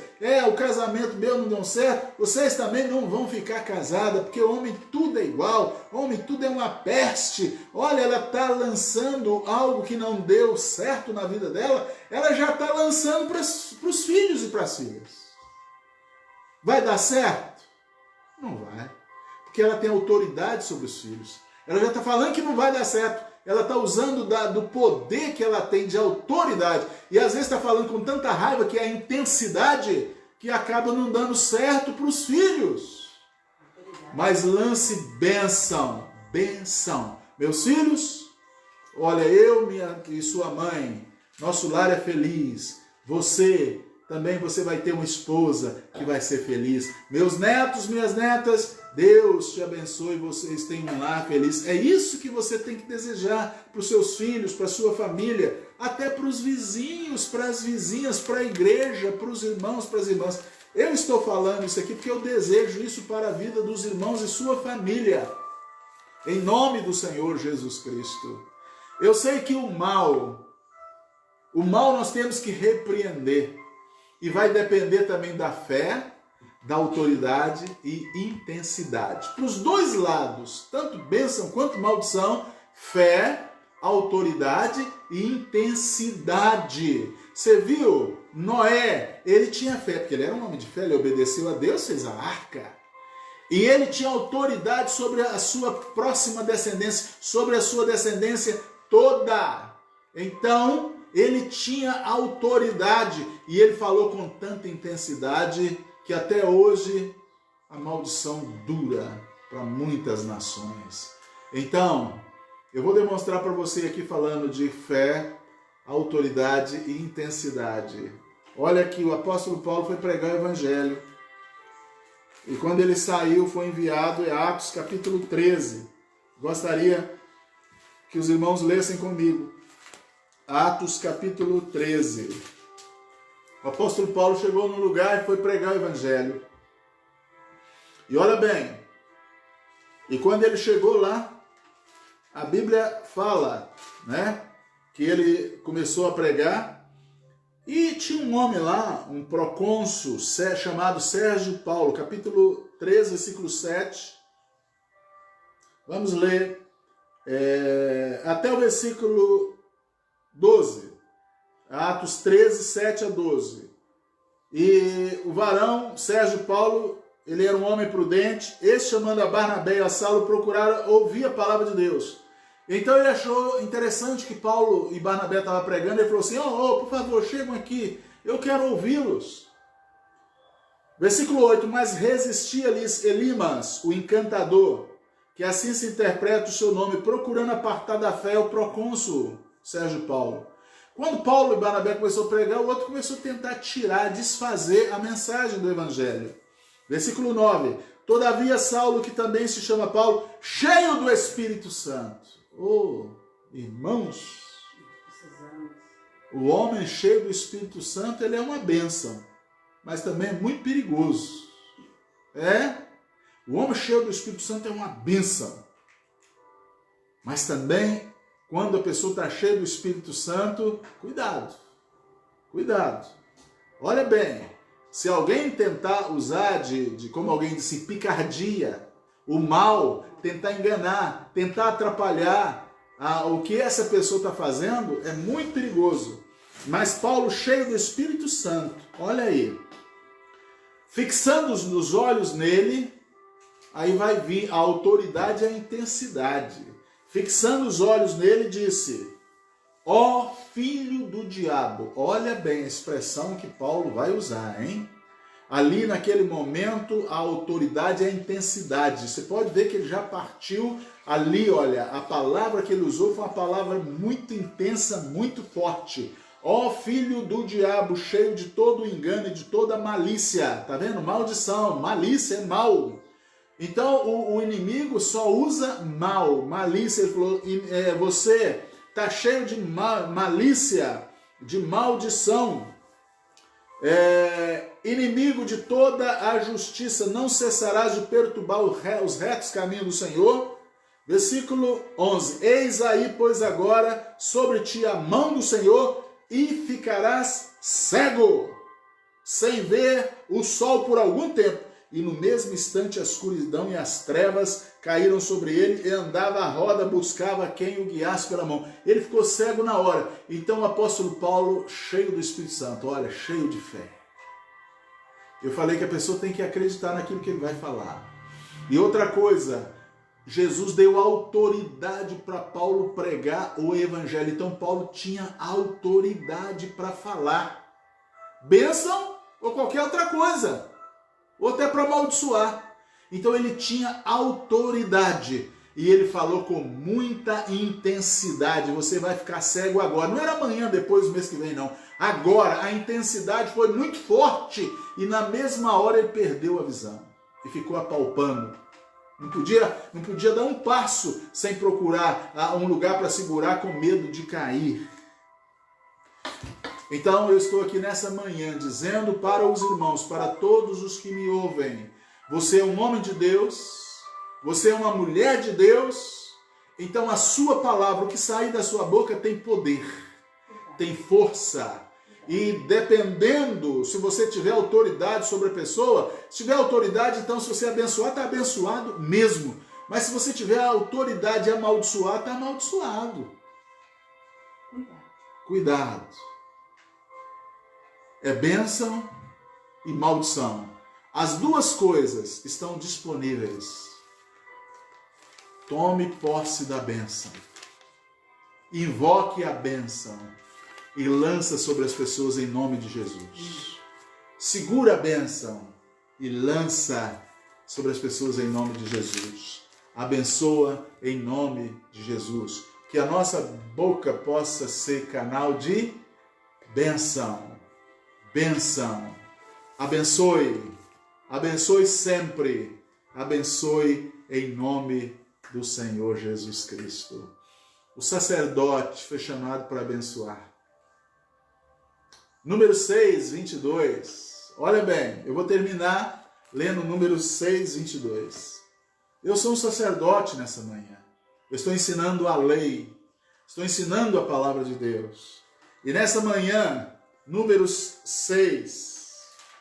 o casamento meu não deu certo, vocês também não vão ficar casadas, porque homem tudo é igual, homem tudo é uma peste. Olha, ela está lançando algo que não deu certo na vida dela, ela já está lançando para os filhos e para as filhas. Vai dar certo? Não vai, porque ela tem autoridade sobre os filhos. Ela já está falando que não vai dar certo. Ela está usando do poder que ela tem de autoridade. E às vezes está falando com tanta raiva que é a intensidade que acaba não dando certo para os filhos. Mas lance bênção, bênção. Meus filhos, olha, eu e sua mãe, nosso lar é feliz. Você também vai ter uma esposa que vai ser feliz. Meus netos, minhas netas, Deus te abençoe, vocês têm um lar feliz. É isso que você tem que desejar para os seus filhos, para a sua família, até para os vizinhos, para as vizinhas, para a igreja, para os irmãos, para as irmãs. Eu estou falando isso aqui porque eu desejo isso para a vida dos irmãos e sua família. Em nome do Senhor Jesus Cristo. Eu sei que o mal nós temos que repreender. E vai depender também da fé, da autoridade e intensidade. Para os dois lados, tanto bênção quanto maldição, fé, autoridade e intensidade. Você viu? Noé, ele tinha fé, porque ele era um homem de fé, ele obedeceu a Deus, fez a arca. E ele tinha autoridade sobre a sua próxima descendência, sobre a sua descendência toda. Então, ele tinha autoridade e ele falou com tanta intensidade que até hoje a maldição dura para muitas nações. Então, eu vou demonstrar para você aqui falando de fé, autoridade e intensidade. Olha que o apóstolo Paulo foi pregar o evangelho. E quando ele saiu, foi enviado em Atos capítulo 13. Gostaria que os irmãos lessem comigo. Atos capítulo 13. O apóstolo Paulo chegou num lugar e foi pregar o evangelho. E olha bem, e quando ele chegou lá, a Bíblia fala, que ele começou a pregar e tinha um homem lá, um procônsul chamado Sérgio Paulo, capítulo 13, versículo 7. Vamos ler até o versículo 12, Atos 13, 7 a 12. E o varão, Sérgio Paulo, ele era um homem prudente, este chamando a Barnabé e a Saulo, procuraram ouvir a palavra de Deus. Então ele achou interessante que Paulo e Barnabé estavam pregando, ele falou assim, por favor, chegam aqui, eu quero ouvi-los. Versículo 8, mas resistia-lhes Elimas, o encantador, que assim se interpreta o seu nome, procurando apartar da fé o procônsul Sérgio Paulo. Quando Paulo e Barnabé começou a pregar, o outro começou a tentar tirar, desfazer a mensagem do evangelho. Versículo 9. Todavia Saulo, que também se chama Paulo, cheio do Espírito Santo. Irmãos, o homem cheio do Espírito Santo, ele é uma bênção, mas também é muito perigoso. O homem cheio do Espírito Santo é uma bênção, mas também quando a pessoa está cheia do Espírito Santo, cuidado, cuidado. Olha bem, se alguém tentar usar como alguém disse, picardia, o mal, tentar enganar, tentar atrapalhar o que essa pessoa está fazendo, é muito perigoso. Mas Paulo, cheio do Espírito Santo, olha aí, fixando os olhos nele, aí vai vir a autoridade e a intensidade. Fixando os olhos nele, disse, ó filho do diabo. Olha bem a expressão que Paulo vai usar, hein? Ali naquele momento, a autoridade e a intensidade. Você pode ver que ele já partiu ali, olha, a palavra que ele usou foi uma palavra muito intensa, muito forte. Ó filho do diabo, cheio de todo engano e de toda malícia. Tá vendo? Maldição, malícia é mal. Então o inimigo só usa mal, malícia. Ele falou, você está cheio de malícia, de maldição. Inimigo de toda a justiça, não cessarás de perturbar os retos caminhos do Senhor. Versículo 11. Eis aí, pois agora, sobre ti a mão do Senhor, e ficarás cego, sem ver o sol por algum tempo. E no mesmo instante a escuridão e as trevas caíram sobre ele, e andava à roda, buscava quem o guiasse pela mão. Ele ficou cego na hora. Então o apóstolo Paulo, cheio do Espírito Santo, olha, cheio de fé. Eu falei que a pessoa tem que acreditar naquilo que ele vai falar. E outra coisa, Jesus deu autoridade para Paulo pregar o evangelho. Então Paulo tinha autoridade para falar bênção ou qualquer outra coisa, ou até para amaldiçoar. Então ele tinha autoridade e ele falou com muita intensidade. Você vai ficar cego agora. Não era amanhã, depois do mês que vem, não. Agora a intensidade foi muito forte e na mesma hora ele perdeu a visão e ficou apalpando. Não podia dar um passo sem procurar um lugar para segurar, com medo de cair. Então eu estou aqui nessa manhã dizendo para os irmãos, para todos os que me ouvem: você é um homem de Deus, você é uma mulher de Deus, então a sua palavra, o que sair da sua boca tem poder, tem força. E dependendo, se você tiver autoridade sobre a pessoa, se tiver autoridade, então se você abençoar, está abençoado mesmo. Mas se você tiver a autoridade de amaldiçoar, está amaldiçoado. Cuidado. É bênção e maldição. As duas coisas estão disponíveis. Tome posse da bênção. Invoque a bênção e lança sobre as pessoas em nome de Jesus. Segura a bênção e lança sobre as pessoas em nome de Jesus. Abençoa em nome de Jesus. Que a nossa boca possa ser canal de bênção. Bênção. Abençoe. Abençoe sempre. Abençoe em nome do Senhor Jesus Cristo. O sacerdote foi chamado para abençoar. Número 6, 22. Olha bem, eu vou terminar lendo número 6, 22. Eu sou um sacerdote nessa manhã. Eu estou ensinando a lei. Estou ensinando a palavra de Deus. E nessa manhã, números 6,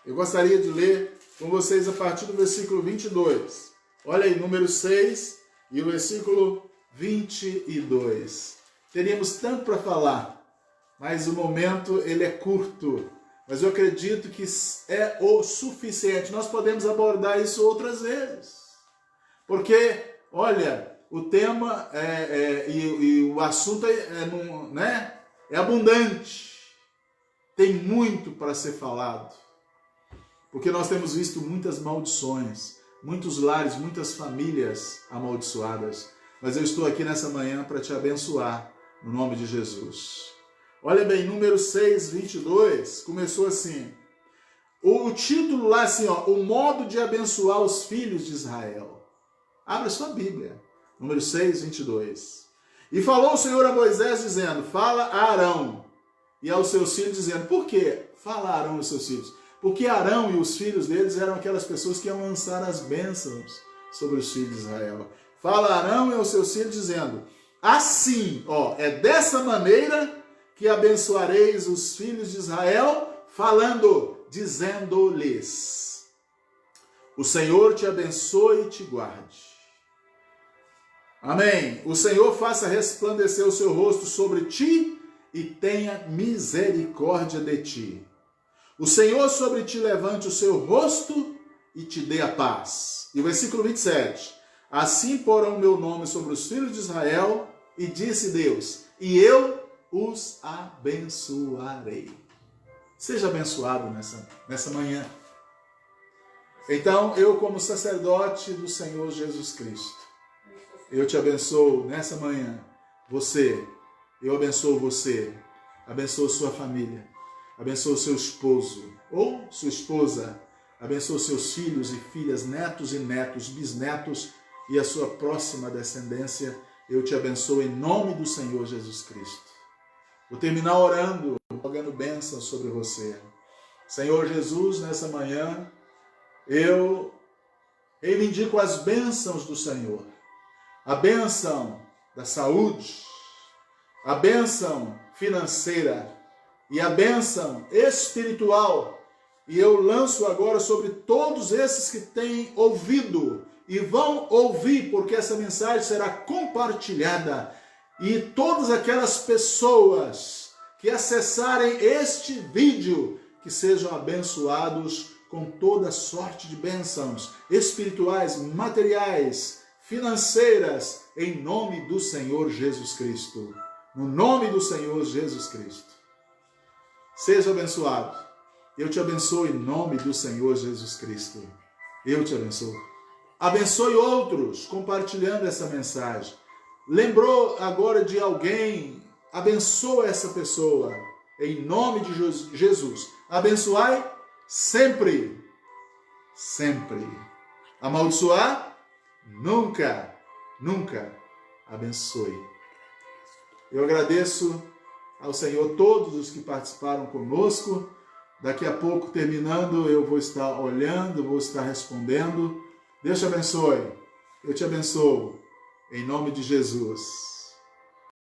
eu gostaria de ler com vocês a partir do versículo 22. Olha aí, número 6 e o versículo 22. Teríamos tanto para falar, mas o momento ele é curto, mas eu acredito que é o suficiente. Nós podemos abordar isso outras vezes, porque, olha, o tema e o assunto é abundante, tem muito para ser falado, porque nós temos visto muitas maldições, muitos lares, muitas famílias amaldiçoadas, mas eu estou aqui nessa manhã para te abençoar, no nome de Jesus. Olha bem, número 6, 22, começou assim. O título lá assim, ó, o modo de abençoar os filhos de Israel. Abra sua Bíblia, número 6, 22. E falou o Senhor a Moisés dizendo, fala a Arão e aos seus filhos dizendo, por quê? Fala a Arão e aos seus filhos. Porque Arão e os filhos deles eram aquelas pessoas que iam lançar as bênçãos sobre os filhos de Israel. Fala a Arão e aos seus filhos dizendo, assim, ó, é dessa maneira que abençoareis os filhos de Israel, dizendo-lhes, o Senhor te abençoe e te guarde. Amém. O Senhor faça resplandecer o seu rosto sobre ti e tenha misericórdia de ti. O Senhor sobre ti levante o seu rosto e te dê a paz. E o versículo 27. Assim porão o meu nome sobre os filhos de Israel, e disse Deus, e eu os abençoarei. Seja abençoado nessa manhã. Então, eu como sacerdote do Senhor Jesus Cristo, eu te abençoo nessa manhã. Eu abençoo você, abençoo sua família, abençoo seu esposo ou sua esposa, abençoo seus filhos e filhas, netos e netos, bisnetos e a sua próxima descendência. Eu te abençoo em nome do Senhor Jesus Cristo. Vou terminar orando, rogando bênção sobre você. Senhor Jesus, nessa manhã, eu reivindico as bênçãos do Senhor. A bênção da saúde, a bênção financeira e a bênção espiritual. E eu lanço agora sobre todos esses que têm ouvido e vão ouvir, porque essa mensagem será compartilhada. E todas aquelas pessoas que acessarem este vídeo, que sejam abençoados com toda sorte de bênçãos espirituais, materiais, financeiras, em nome do Senhor Jesus Cristo. No nome do Senhor Jesus Cristo. Seja abençoado. Eu te abençoo em nome do Senhor Jesus Cristo. Eu te abençoo. Abençoe outros compartilhando essa mensagem. Lembrou agora de alguém? Abençoa essa pessoa. Em nome de Jesus. Abençoai sempre. Sempre. Amaldiçoar? Nunca. Nunca. Abençoe. Eu agradeço ao Senhor todos os que participaram conosco. Daqui a pouco, terminando, eu vou estar olhando, vou estar respondendo. Deus te abençoe. Eu te abençoo. Em nome de Jesus.